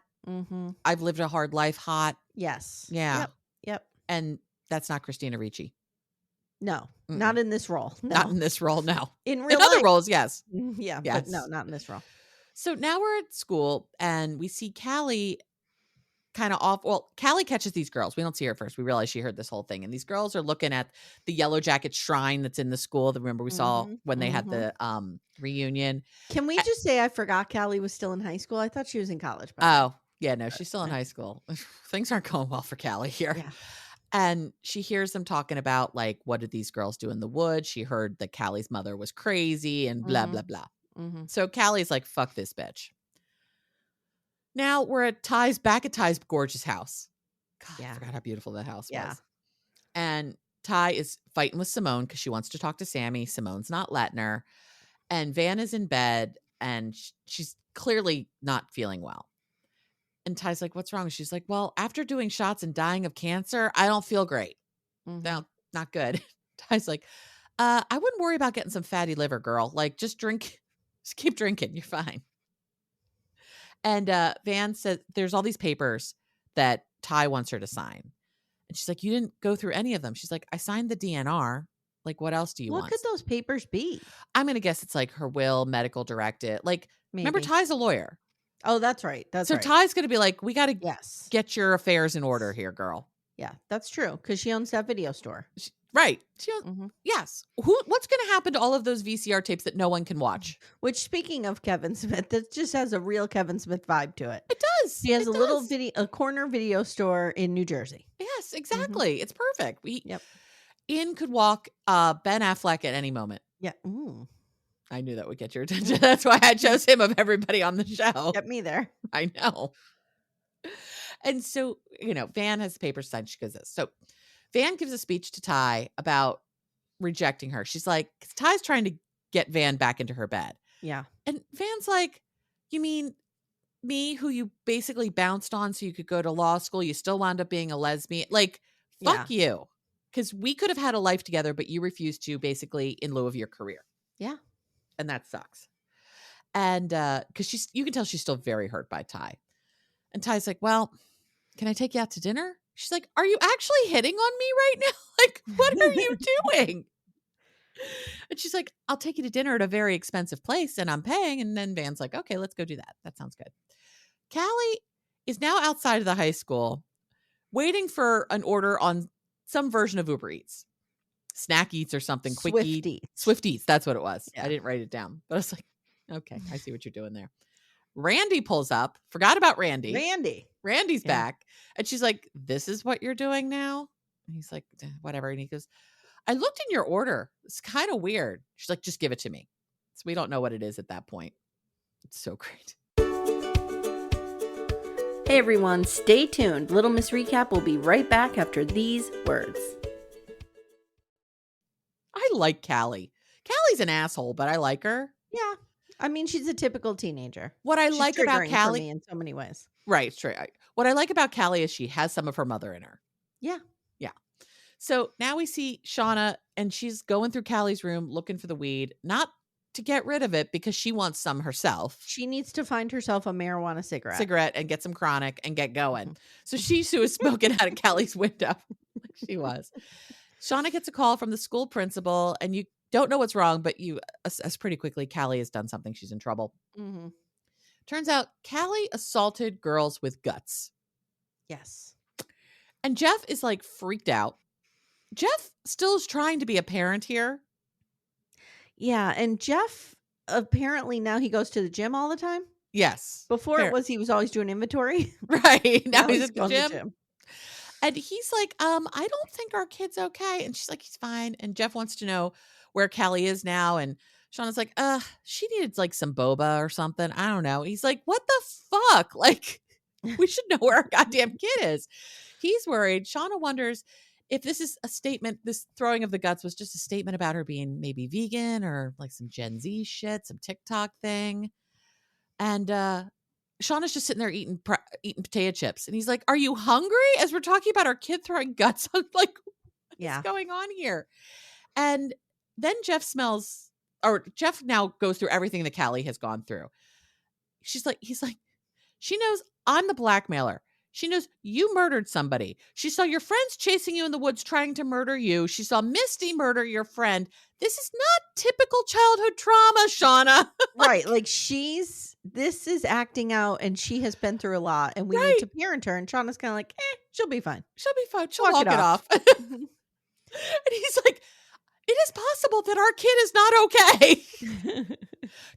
I've lived a hard life hot. Yes. Yeah. Yep. And that's not Christina Ricci. No, not in this role. No. Not in this role. No. In real other roles, yes. Yeah. Yes. But no, not in this role. So now we're at school and we see Callie kind of off. Well, Callie catches these girls. We don't see her first. We realize she heard this whole thing. And these girls are looking at the Yellowjackets shrine that's in the school that remember we saw when they had the reunion. Can we just say I forgot Callie was still in high school? I thought she was in college. Oh, yeah. No, she's still in high school. Things aren't going well for Callie here. Yeah. And she hears them talking about, like, what did these girls do in the woods? She heard that Callie's mother was crazy and blah, blah, blah. So Callie's like, fuck this bitch. Now we're back at Ty's gorgeous house. God, I forgot how beautiful that house was. And Ty is fighting with Simone because she wants to talk to Sammy. Simone's not letting her. And Van is in bed and she's clearly not feeling well. And Ty's like, what's wrong? She's like, well, after doing shots and dying of cancer, I don't feel great. No, not good. Ty's like, I wouldn't worry about getting some fatty liver, girl. Like, just keep drinking. You're fine. And Van says, there's all these papers that Ty wants her to sign. And she's like, you didn't go through any of them. She's like, I signed the DNR. Like, what else do you want? What could those papers be? I'm going to guess it's like her will, medical directive. Like, remember, Ty's a lawyer. Oh, that's right. So Ty's going to be like, we got to get your affairs in order here, girl. Yeah, that's true. Because she owns that video store. Right. Yes. What's going to happen to all of those VCR tapes that no one can watch? Which, speaking of Kevin Smith, that just has a real Kevin Smith vibe to it. It does. He has a corner video store in New Jersey. Yes, exactly. It's perfect. Ian could walk Ben Affleck at any moment. Yeah. Ooh. I knew that would get your attention. That's why I chose him of everybody on the show. Get me there. I know. And so, Van has the papers signed. She goes this. So Van gives a speech to Ty about rejecting her. She's like, Ty's trying to get Van back into her bed. Yeah. And Van's like, you mean me, who you basically bounced on so you could go to law school? You still wound up being a lesbian? Like, fuck you. Because we could have had a life together, but you refused to, basically in lieu of your career. Yeah. And that sucks. And because you can tell she's still very hurt by Ty. And Ty's like, well, can I take you out to dinner? She's like, are you actually hitting on me right now? Like, what are you doing? And she's like, I'll take you to dinner at a very expensive place and I'm paying. And then Van's like, okay, let's go do that. That sounds good. Callie is now outside of the high school waiting for an order on some version of Uber Eats. Snack Eats or something. Quick Eats. Swift Eats. That's what it was. Yeah. I didn't write it down. But I was like, okay, I see what you're doing there. Randy pulls up. Forgot about Randy. Randy's back. And she's like, this is what you're doing now? And he's like, whatever. And he goes, I looked in your order. It's kind of weird. She's like, just give it to me. So we don't know what it is at that point. It's so great. Hey everyone, stay tuned. Little Miss Recap will be right back after these words. I like Callie. Callie's an asshole, but I like her. Yeah. I mean, she's a typical teenager. What I like about Callie in so many ways. Right, straight. What I like about Callie is she has some of her mother in her. Yeah. Yeah. So now we see Shauna and she's going through Callie's room looking for the weed, not to get rid of it because she wants some herself. She needs to find herself a marijuana cigarette and get some chronic and get going. So she was smoking out of Callie's window. She was. Shauna gets a call from the school principal and you don't know what's wrong, but you assess pretty quickly Callie has done something. She's in trouble. Turns out Callie assaulted girls with guts. Yes. And Jeff is like freaked out. Jeff still is trying to be a parent here. Yeah, and Jeff, apparently now he goes to the gym all the time. Yes. Before it was he was always doing inventory. Right. Now Now he's he's at the going to the gym. gym. And he's like, I don't think our kid's okay. And she's like, he's fine. And Jeff wants to know where Callie is now. And Shauna's like, she needed like some boba or something. I don't know. He's like, what the fuck? Like, we should know where our goddamn kid is. He's worried. Shauna wonders if this is a statement, this throwing of the guts was just a statement about her being maybe vegan or like some Gen Z shit, some TikTok thing. And Shauna's just sitting there eating potato chips. And he's like, are you hungry? As we're talking about our kid throwing guts. I'm like, what's going on here? And then Jeff now goes through everything that Callie has gone through. He's like, she knows I'm the blackmailer. She knows you murdered somebody. She saw your friends chasing you in the woods trying to murder you. She saw Misty murder your friend. This is not typical childhood trauma, Shauna. Right. Like this is acting out and she has been through a lot and we need to parent her. And Shauna's kind of like, she'll be fine. She'll be fine. She'll walk it off. And he's like, it is possible that our kid is not okay.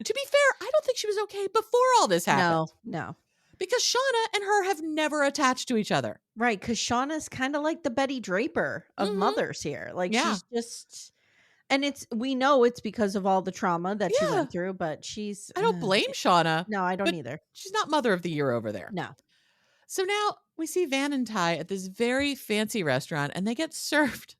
To be fair, I don't think she was okay before all this happened. No. Because Shauna and her have never attached to each other. Right. Because Shauna's kind of like the Betty Draper of mothers here. Like she's just, and we know it's because of all the trauma that she went through, but I don't blame Shauna. No, I don't either. She's not mother of the year over there. No. So now we see Van and Ty at this very fancy restaurant and they get served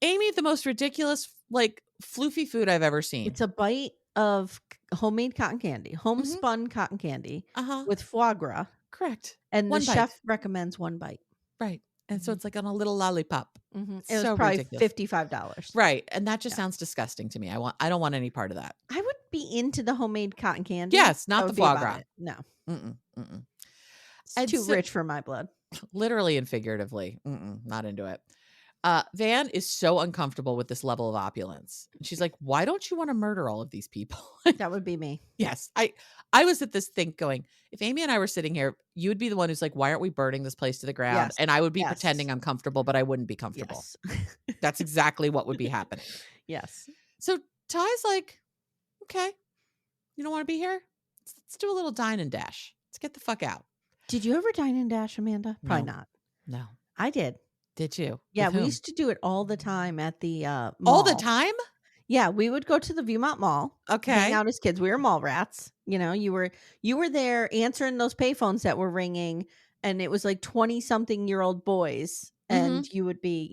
Amy, the most ridiculous, like floofy food I've ever seen. It's a bite of homemade cotton candy, homespun cotton candy with foie gras. Correct. And the chef recommends one bite. Right. And so it's like on a little lollipop. It was probably ridiculous. $55. Right. And that just sounds disgusting to me. I don't want any part of that. I would be into the homemade cotton candy. Yes, not the foie gras. No. It's too rich for my blood. Literally and figuratively. Not into it. Van is so uncomfortable with this level of opulence. She's like, why don't you want to murder all of these people? That would be me. Yes. I was at this thing going, if Amy and I were sitting here, you would be the one who's like, why aren't we burning this place to the ground? Yes. And I would be pretending I'm comfortable, but I wouldn't be comfortable. Yes. That's exactly what would be happening. Yes. So Ty's like, okay, you don't want to be here? Let's do a little dine and dash. Let's get the fuck out. Did you ever dine and dash, Amanda? Probably not. No. I did. Did you? Yeah, we used to do it all the time at the mall. All the time? Yeah, we would go to the Viewmont Mall. Okay. Hang out as kids. We were mall rats. You know, you were there answering those payphones that were ringing, and it was like 20-something-year-old boys, and you would be,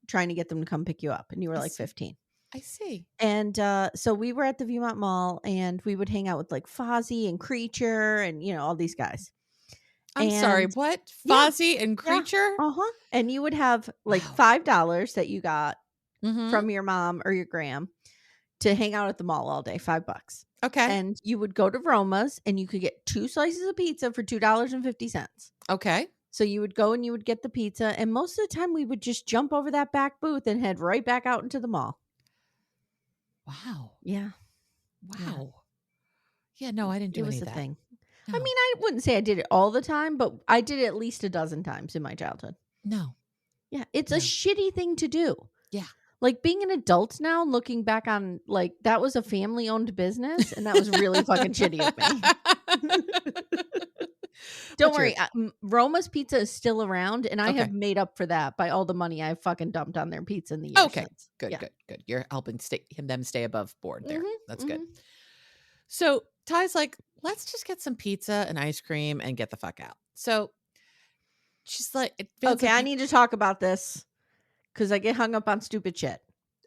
trying to get them to come pick you up, and you were like 15. I see. And so we were at the Viewmont Mall, and we would hang out with like Fozzie and Creature, and all these guys. I'm sorry, what? Fozzie and Creature? Yeah. And you would have like $5 that you got from your mom or your gram to hang out at the mall all day, $5. Okay. And you would go to Roma's and you could get 2 slices of pizza for $2.50. Okay. So you would go and you would get the pizza. And most of the time we would just jump over that back booth and head right back out into the mall. Wow. Yeah. Wow. Yeah, no, I didn't do any of that. It was a thing. No. I mean, I wouldn't say I did it all the time, but I did it at least a dozen times in my childhood. No. Yeah. It's a shitty thing to do. Yeah. Like being an adult now, looking back on like that was a family owned business and that was really fucking shitty of me. Don't worry. Roma's Pizza is still around and I have made up for that by all the money I've fucking dumped on their pizza in the years since. Good. You're helping them stay above board there. That's good. So Ty's like, let's just get some pizza and ice cream and get the fuck out. So she's like, I need to talk about this because I get hung up on stupid shit.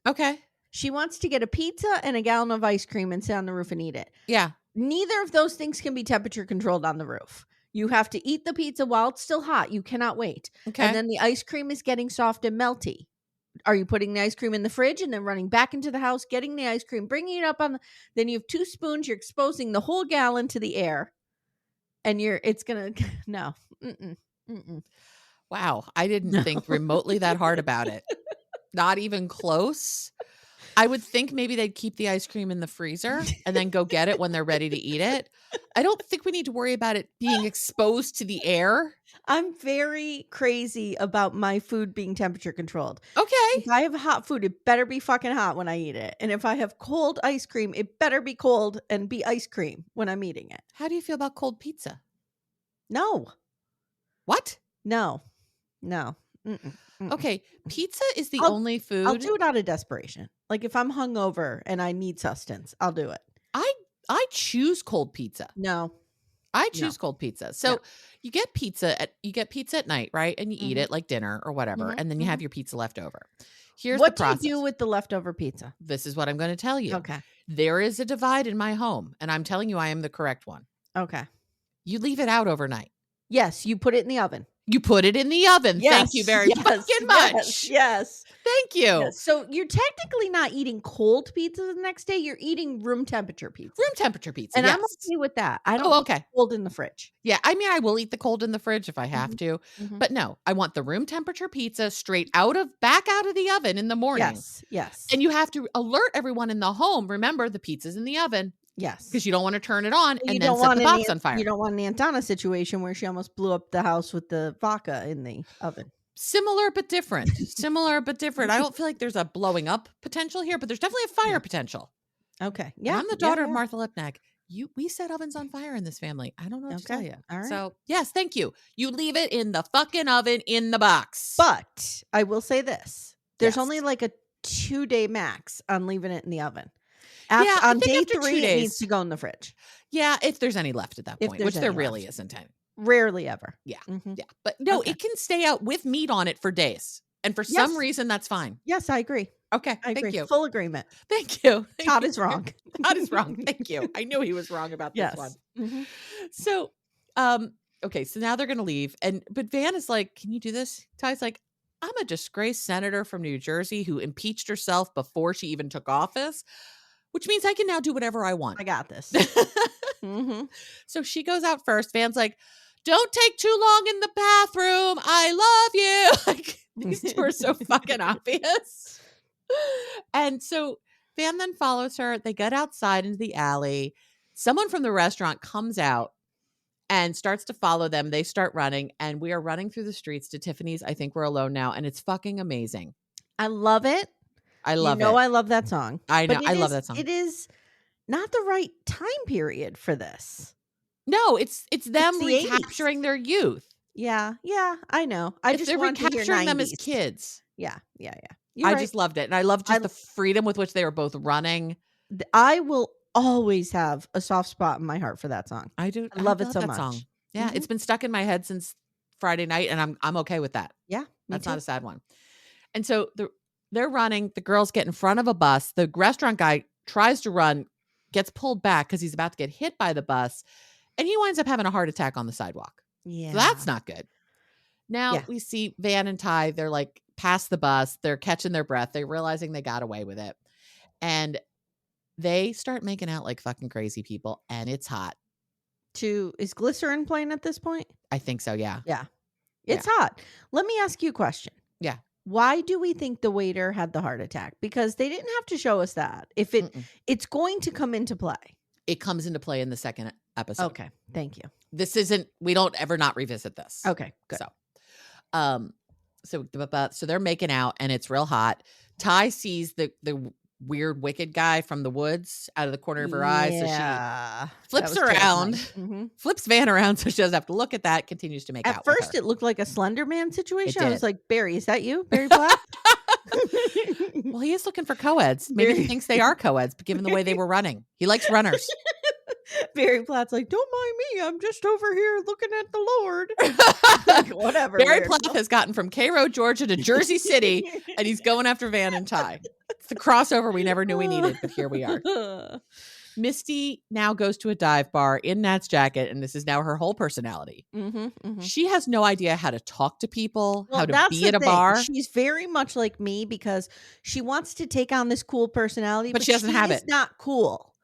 Okay. She wants to get a pizza and a gallon of ice cream and sit on the roof and eat it. Yeah. Neither of those things can be temperature controlled on the roof. You have to eat the pizza while it's still hot. You cannot wait. Okay. And then the ice cream is getting soft and melty. Are you putting the ice cream in the fridge and then running back into the house, getting the ice cream, bringing it up then you have 2 spoons, you're exposing the whole gallon to the air and it's going to, no. Wow. I didn't think remotely that hard about it. Not even close. I would think maybe they'd keep the ice cream in the freezer and then go get it when they're ready to eat it. I don't think we need to worry about it being exposed to the air. I'm very crazy about my food being temperature controlled. Okay. If I have hot food, it better be fucking hot when I eat it. And if I have cold ice cream, it better be cold and be ice cream when I'm eating it. How do you feel about cold pizza? No. What? No. No. Mm-mm. Mm-mm. Okay. Pizza is the only food. I'll do it out of desperation. Like if I'm hungover and I need sustenance, I'll do it. I choose cold pizza. No. I choose cold pizza. So No. you get pizza at night, right? And you eat it like dinner or whatever, and then you have your pizza left over. Here's What the process. do you do with the leftover pizza? This is what I'm going to tell you. Okay. There is a divide in my home, and I'm telling you I am the correct one. Okay. You leave it out overnight. Yes, you put it in the oven. You put it in the oven. Yes, Thank you very fucking much. Yes. Thank you. Yes. So you're technically not eating cold pizza the next day. You're eating room temperature pizza. Room temperature pizza. And yes. I'm okay with that. I don't okay. cold in the fridge. Yeah. I mean, I will eat the cold in the fridge if I have to. But no, I want the room temperature pizza back out of the oven in the morning. Yes. Yes. And you have to alert everyone in the home. Remember, the pizza's in the oven. Yes. Because you don't want to turn it on and then set the box on fire. You don't want an Aunt Donna situation where she almost blew up the house with the vodka in the oven. Similar but different. Similar but different. I don't feel like there's a blowing up potential here, but there's definitely a fire potential. Okay. And Yeah. I'm the daughter of Martha Lipnack. We set ovens on fire in this family. I don't know what to tell you. All right. So yes, thank you. You leave it in the fucking oven in the box. But I will say this. There's only like a 2-day max on leaving it in the oven. On day 3, it needs to go in the fridge. Yeah, if there's any left at that point, which there really isn't any. Rarely ever. Yeah. Yeah. But no, it can stay out with meat on it for days. And for some reason, that's fine. Yes, I agree. Okay. I agree. Thank you. Full agreement. Thank you. Todd is wrong. Todd is wrong. Thank you. I knew he was wrong about this one. So, okay. So now they're going to leave. But Van is like, can you do this? Ty's like, I'm a disgraced senator from New Jersey who impeached herself before she even took office, which means I can now do whatever I want. I got this. So she goes out first. Van's like, don't take too long in the bathroom. I love you. Like, these two are so fucking obvious. And so Van then follows her. They get outside into the alley. Someone from the restaurant comes out and starts to follow them. They start running, and we are running through the streets to Tiffany's I Think We're Alone Now, and it's fucking amazing. I love it. I love it. I love that song. I know. I love that song. It is not the right time period for this. No, it's them the recapturing 80s. their youth. Yeah, I know. I just they're want to hear recapturing them as 90s. kids. Yeah. I just loved it. And I love just the freedom with which they were both running. I will always have a soft spot in my heart for that song. I do. I love it so that much. Song. Yeah, it's been stuck in my head since Friday night, and I'm okay with that. Yeah, that's not a sad one. And so they're running. The girls get in front of a bus. The restaurant guy tries to run, gets pulled back because he's about to get hit by the bus, and he winds up having a heart attack on the sidewalk. Yeah, so that's not good. Now we see Van and Ty. They're like past the bus. They're catching their breath. They're realizing they got away with it, and they start making out like fucking crazy people, and it's hot. Is glycerin playing at this point? I think so. Yeah. Yeah. It's hot. Let me ask you a question. Yeah. Why do we think the waiter had the heart attack? Because they didn't have to show us that. If it's going to come into play. It comes into play in the second episode. Okay. Thank you. We don't ever not revisit this. Okay. Good. So they're making out and it's real hot. Ty sees the weird wicked guy from the woods out of the corner of her eye. So she flips around, flips Van around so she doesn't have to look at that, continues to make out. At first, it looked like a Slender Man situation. I was like, Barry, is that you? Barry Black? Well, he is looking for co-eds. Maybe he thinks they are co-eds, but given the way they were running. He likes runners. Barry Platt's like, don't mind me. I'm just over here looking at the Lord. Like, whatever. Barry Platt has gotten from Cairo, Georgia to Jersey City, and he's going after Van and Ty. It's the crossover we never knew we needed, but here we are. Misty now goes to a dive bar in Nat's jacket, and this is now her whole personality. She has no idea how to talk to people, how to be at a bar. She's very much like me because she wants to take on this cool personality, but she doesn't have it. It's not cool.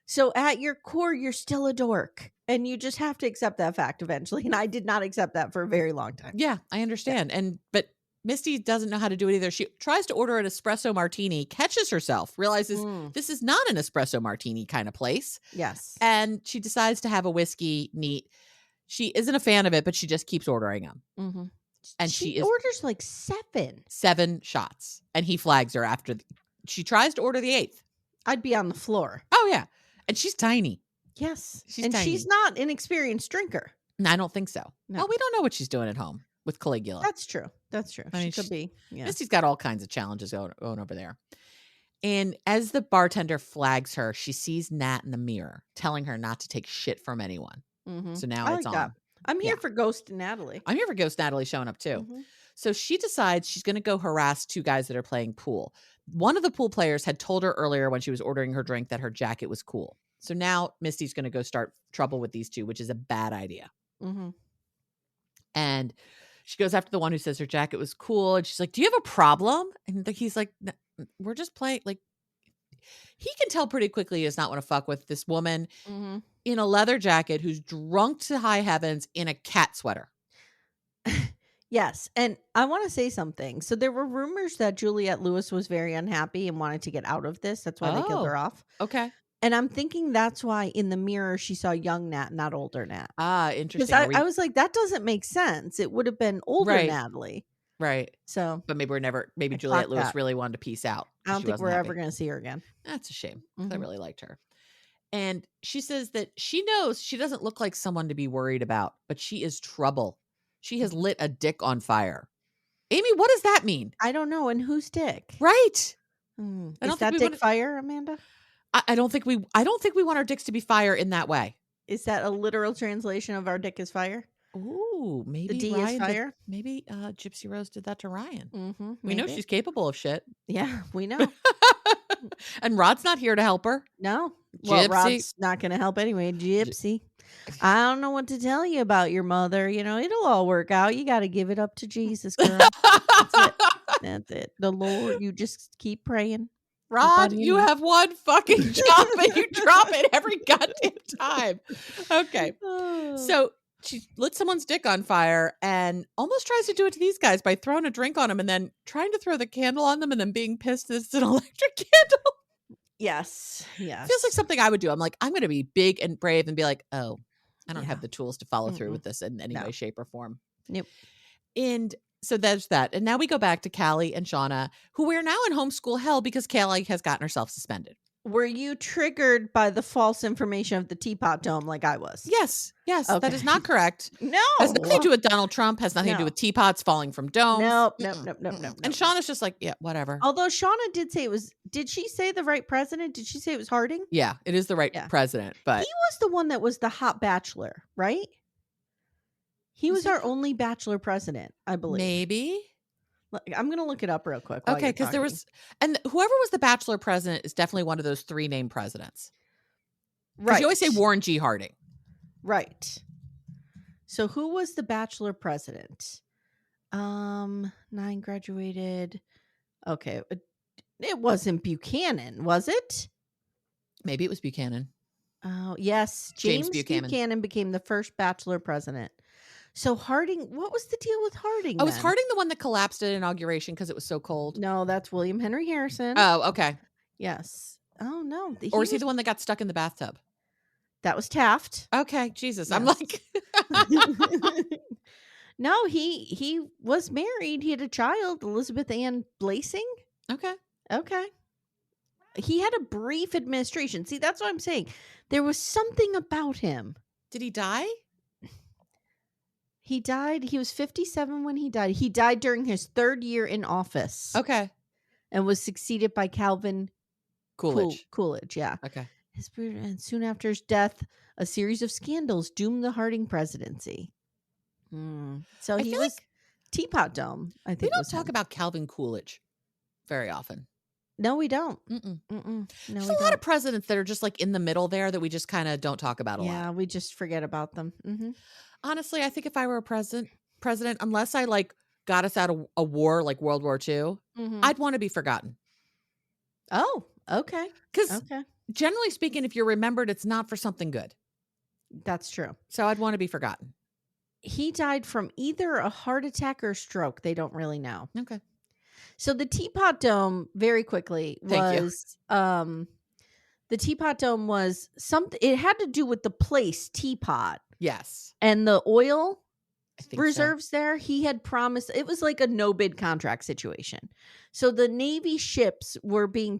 So at your core, you're still a dork, and you just have to accept that fact eventually. And I did not accept that for a very long time. Yeah, I understand. But Misty doesn't know how to do it either. She tries to order an espresso martini, catches herself, realizes this is not an espresso martini kind of place. Yes. And she decides to have a whiskey neat. She isn't a fan of it, but she just keeps ordering them. Mm-hmm. And she is orders like 7. 7 shots. And he flags her after she tries to order the 8th. I'd be on the floor. Oh, yeah. And she's tiny. Yes. She's and tiny. She's not an experienced drinker. No, I don't think so. No. Well, we don't know what she's doing at home with Caligula. That's true. I mean, she could be. Yeah. Misty's got all kinds of challenges going over there. And as the bartender flags her, she sees Nat in the mirror, telling her not to take shit from anyone. Mm-hmm. So now it's on. That. I'm here for Ghost Natalie. I'm here for Ghost Natalie showing up too. Mm-hmm. So she decides she's going to go harass 2 guys that are playing pool. One of the pool players had told her earlier when she was ordering her drink that her jacket was cool. So now Misty's going to go start trouble with these 2, which is a bad idea. Mm-hmm. And she goes after the one who says her jacket was cool. And she's like, do you have a problem? And he's like, we're just playing. Like, he can tell pretty quickly he does not want to fuck with this woman in a leather jacket who's drunk to high heavens in a cat sweater. Yes. And I want to say something. So there were rumors that Juliette Lewis was very unhappy and wanted to get out of this. That's why they killed her off. Okay. And I'm thinking that's why in the mirror she saw young Nat, not older Nat. Ah, interesting. Because I was like, that doesn't make sense. It would have been older Natalie. Right. So, but maybe Juliette Lewis really wanted to peace out. I don't think we're ever going to see her again. That's a shame. I really liked her. And she says that she knows she doesn't look like someone to be worried about, but she is trouble. She has lit a dick on fire. Amy, what does that mean? I don't know. And whose dick? Right. Is that dick fire, Amanda? I don't think we want our dicks to be fire in that way. Is that a literal translation of our dick is fire? Ooh, maybe the D Ryan is fire. Maybe Gypsy Rose did that to Ryan. Mm-hmm, we know she's capable of shit. Yeah, we know. And Rod's not here to help her. No. Gypsy. Well, Rod's not going to help anyway. Gypsy. I don't know what to tell you about your mother. You know, it'll all work out. You got to give it up to Jesus, girl. That's it. The Lord, you just keep praying. Rod, you have one fucking job and you drop it every goddamn time. Okay. So she lit someone's dick on fire and almost tries to do it to these guys by throwing a drink on them and then trying to throw the candle on them and then being pissed that it's an electric candle. Yes. Yes. Feels like something I would do. I'm like, I'm going to be big and brave and be like, oh, I don't have the tools to follow through with this in any way, shape, or form. Nope. And so there's that. And now we go back to Callie and Shauna, who we're now in homeschool hell because Callie has gotten herself suspended. Were you triggered by the false information of the teapot dome like I was? Yes. Okay. That is not correct. No. Has nothing to do with Donald Trump. Has nothing to do with teapots falling from domes. Nope. And Shauna's just like, yeah, whatever. Although Shauna did say it was, did she say the right president? Did she say it was Harding? Yeah, it is the right president. But he was the one that was the hot bachelor, right? He was our only bachelor president, I believe. Maybe. I'm going to look it up real quick. Okay, because there was, and whoever was the bachelor president is definitely one of those 3 named presidents. Right. You always say Warren G. Harding. Right. So who was the bachelor president? 9 graduated. Okay. It wasn't Buchanan, was it? Maybe it was Buchanan. Oh, yes. James Buchanan became the first bachelor president. So Harding, what was the deal with Harding? Oh, was Harding the one that collapsed at inauguration because it was so cold? No, that's William Henry Harrison. Oh, okay. Yes. Oh, no. Or was he the one that got stuck in the bathtub? That was Taft. Okay, Jesus. Yes. I'm like... No, he was married. He had a child, Elizabeth Ann Blasing. Okay. He had a brief administration. See, that's what I'm saying. There was something about him. Did he die? He died. He was 57 when he died. He died during his 3rd year in office. Okay. And was succeeded by Calvin Coolidge. Coolidge, yeah. Okay. And soon after his death, a series of scandals doomed the Harding presidency. So he was Teapot Dome, I think. We don't talk about Calvin Coolidge very often. No, we don't. No, There's a lot of presidents that are just like in the middle there that we just kind of don't talk about a lot. Yeah, we just forget about them. Honestly, I think if I were a president, unless I like got us out of a war like World War II, I'd want to be forgotten. Oh, okay. Because generally speaking, if you're remembered, it's not for something good. That's true. So I'd want to be forgotten. he died from either a heart attack or stroke. They don't really know. Okay. So the Teapot Dome, very quickly, Thank you. was the Teapot Dome was something. It had to do with the place Teapot Yes. and the oil I think so. reserves there. He had promised. It was like a no bid contract situation. So the Navy ships were being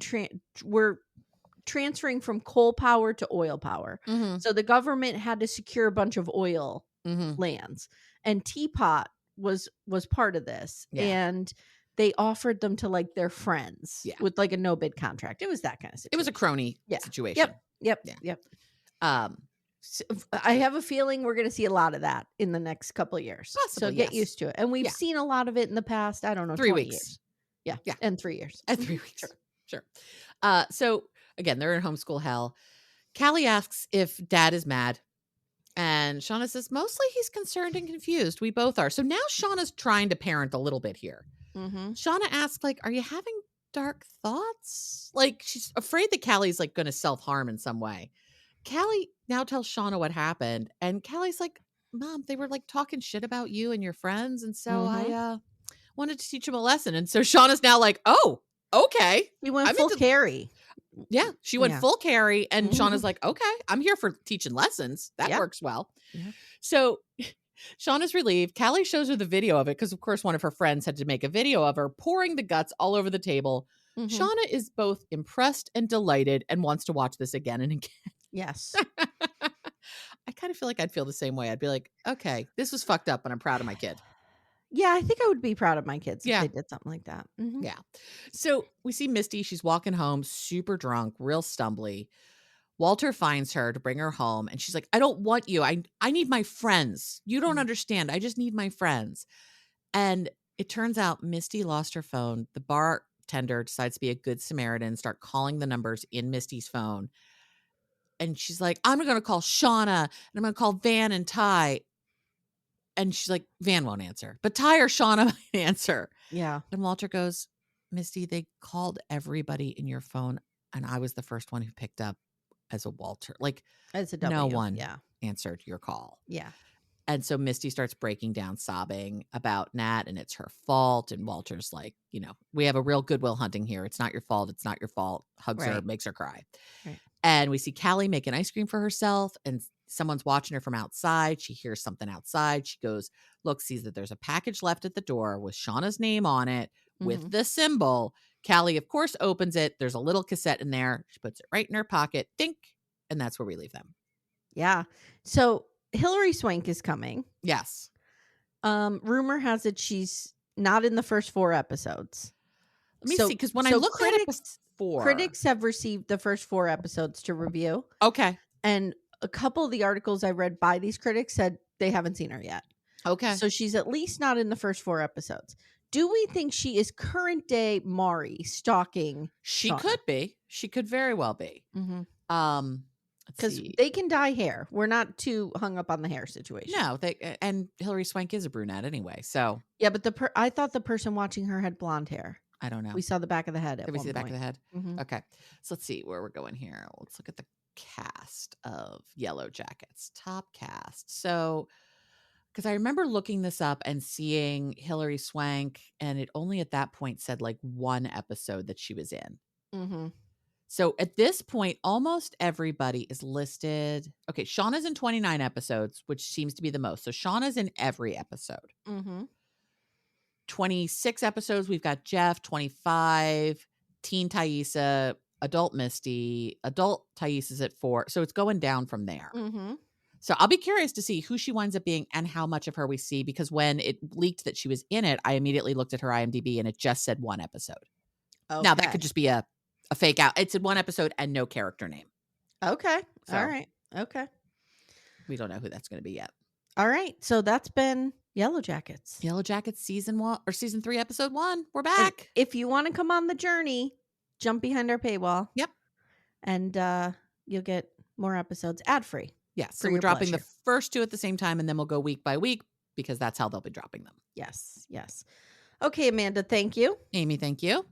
transferring from coal power to oil power. Mm-hmm. So the government had to secure a bunch of oil lands, and Teapot was part of this. Yeah. And they offered them to like their friends with like a no bid contract. It was that kind of situation. It was a crony situation. Yep. So I have a feeling we're going to see a lot of that in the next couple of years. Possibly, so get used to it. And we've seen a lot of it in the past. I don't know, 3 20 weeks. years. Yeah. And 3 years. And 3 weeks. Sure. So again, they're in homeschool hell. Callie asks if dad is mad. And Shauna says, mostly he's concerned and confused. We both are. So now Shauna's trying to parent a little bit here. Shauna asks, like, are you having dark thoughts? Like, she's afraid that Callie's like going to self-harm in some way. Callie now tells Shauna what happened. And Callie's like, Mom, they were like talking shit about you and your friends. And so I wanted to teach them a lesson. And so Shauna's now like, oh, okay. He went full Carrie. Yeah, she went full Carrie, and Shauna's like, okay, I'm here for teaching lessons. That works well. Yeah. So Shauna's relieved. Callie shows her the video of it because, of course, one of her friends had to make a video of her pouring the guts all over the table. Shauna is both impressed and delighted and wants to watch this again and again. Yes. I kind of feel like I'd feel the same way. I'd be like, okay, this was fucked up, but I'm proud of my kid. Yeah, I think I would be proud of my kids if they did something like that. Yeah. So we see Misty. She's walking home, super drunk, real stumbly. Walter finds her to bring her home. And she's like, I don't want you. I need my friends. You don't understand. I just need my friends. And it turns out Misty lost her phone. The bartender decides to be a good Samaritan, start calling the numbers in Misty's phone. And she's like, I'm going to call Shauna, and I'm going to call Van and Ty. And she's like, Van won't answer, but Ty or Shauna might answer. Yeah. And Walter goes, Misty, they called everybody in your phone, and I was the first one who picked up as a Walter. Like, as a W. No one answered your call. Yeah. And so Misty starts breaking down, sobbing about Nat, and it's her fault. And Walter's like, we have a real Goodwill Hunting here. It's not your fault. It's not your fault. Hugs her, makes her cry. Right. And we see Callie making ice cream for herself, and someone's watching her from outside. She hears something outside. She goes, look, sees that there's a package left at the door with Shauna's name on it with the symbol. Callie, of course, opens it. There's a little cassette in there. She puts it right in her pocket. Dink. And that's where we leave them. Yeah. So Hilary Swank is coming. Yes. Rumor has it she's not in the first 4 episodes. Let me see, because when I looked at it before, critics have received the first 4 episodes to review. Okay. And a couple of the articles I read by these critics said they haven't seen her yet. Okay. So she's at least not in the first 4 episodes. Do we think she is current day Maury stalking She Shauna? Could be. She could very well be. Because they can dye hair. We're not too hung up on the hair situation. No, and Hilary Swank is a brunette anyway. So yeah, but I thought the person watching her had blonde hair. I don't know. We saw the back of the head. Did we see the back of the head? Mm-hmm. Okay, so let's see where we're going here. Let's look at the cast of Yellowjackets, top cast. So, because I remember looking this up and seeing Hilary Swank, and it only at that point said like 1 episode that she was in. Mm-hmm. So at this point, almost everybody is listed. Okay, Shauna's in 29 episodes, which seems to be the most. So Shauna's in every episode. 26 episodes, we've got Jeff. 25, teen Thaisa, adult Misty, adult Thais is at 4. So it's going down from there. So I'll be curious to see who she winds up being and how much of her we see, because when it leaked that she was in it, I immediately looked at her IMDb and it just said 1 episode. Okay. Now that could just be a fake out. It's in 1 episode and no character name. Okay. So, all right. Okay. We don't know who that's going to be yet. All right. So that's been Yellowjackets. Yellowjackets season 1 or season 3, episode 1. We're back. And if you want to come on the journey, jump behind our paywall. Yep. And you'll get more episodes ad-free. Yeah. So we're dropping the first 2 at the same time, and then we'll go week by week because that's how they'll be dropping them. Yes. Yes. Okay, Amanda, thank you. Amy, thank you.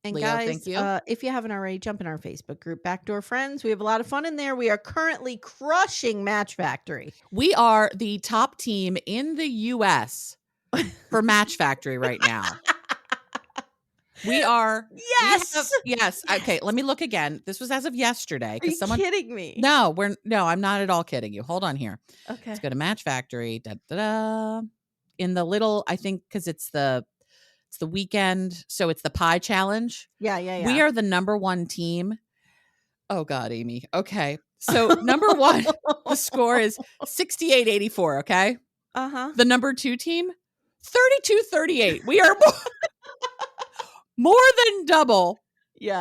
And Leo, guys, thank you. if you haven't already, jump in our Facebook group, Backdoor Friends. We have a lot of fun in there. We are currently crushing Match Factory. We are the top team in the U.S. for Match Factory right now. We are. Yes. Yes. Okay. Let me look again. This was as of yesterday. Are you kidding me? No, I'm not at all kidding you. Hold on here. Okay. Let's go to Match Factory. Da, da, da. In the little, I think, because it's the weekend. So it's the pie challenge. Yeah. We are the number one team. Oh God, Amy. Okay. So number one, the score is 68-84. Okay. Uh-huh. The number two team, 32-38. We are more than double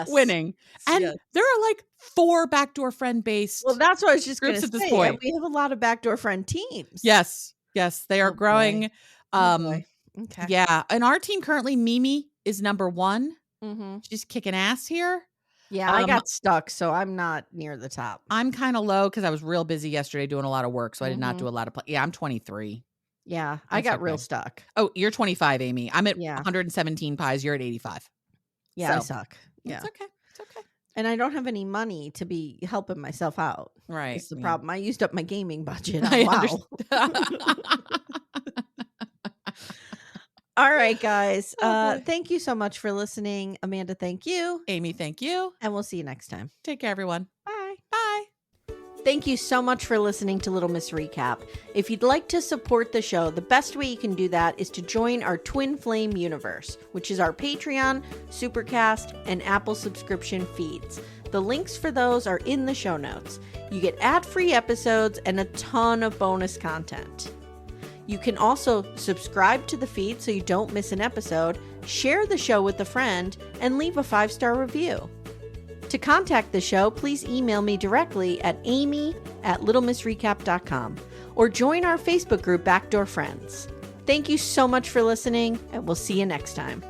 winning. And there are like 4 backdoor friend based. Well, that's what I was just going to say. At this point. We have a lot of backdoor friend teams. Yes. They are growing. Okay. Yeah. And our team currently, Mimi is number 1. Mm-hmm. She's kicking ass here. Yeah, I got stuck, so I'm not near the top. I'm kind of low because I was real busy yesterday doing a lot of work, so I did not do a lot of play. Yeah, I'm 23. Yeah, I got real stuck. Oh, you're 25, Amy. I'm at 117 pies. You're at 85. Yeah, so, I suck. Yeah, it's okay. And I don't have any money to be helping myself out. Right, that's the problem. I used up my gaming budget. Wow. All right, guys. Thank you so much for listening. Amanda, thank you. Amy, thank you. And we'll see you next time. Take care, everyone. Bye. Bye. Thank you so much for listening to Little Miss Recap. If you'd like to support the show, the best way you can do that is to join our Twin Flame universe, which is our Patreon, Supercast, and Apple subscription feeds. The links for those are in the show notes. You get ad-free episodes and a ton of bonus content. You can also subscribe to the feed so you don't miss an episode, share the show with a friend, and leave a 5-star review. To contact the show, please email me directly at amy@littlemissrecap.com or join our Facebook group, Backdoor Friends. Thank you so much for listening, and we'll see you next time.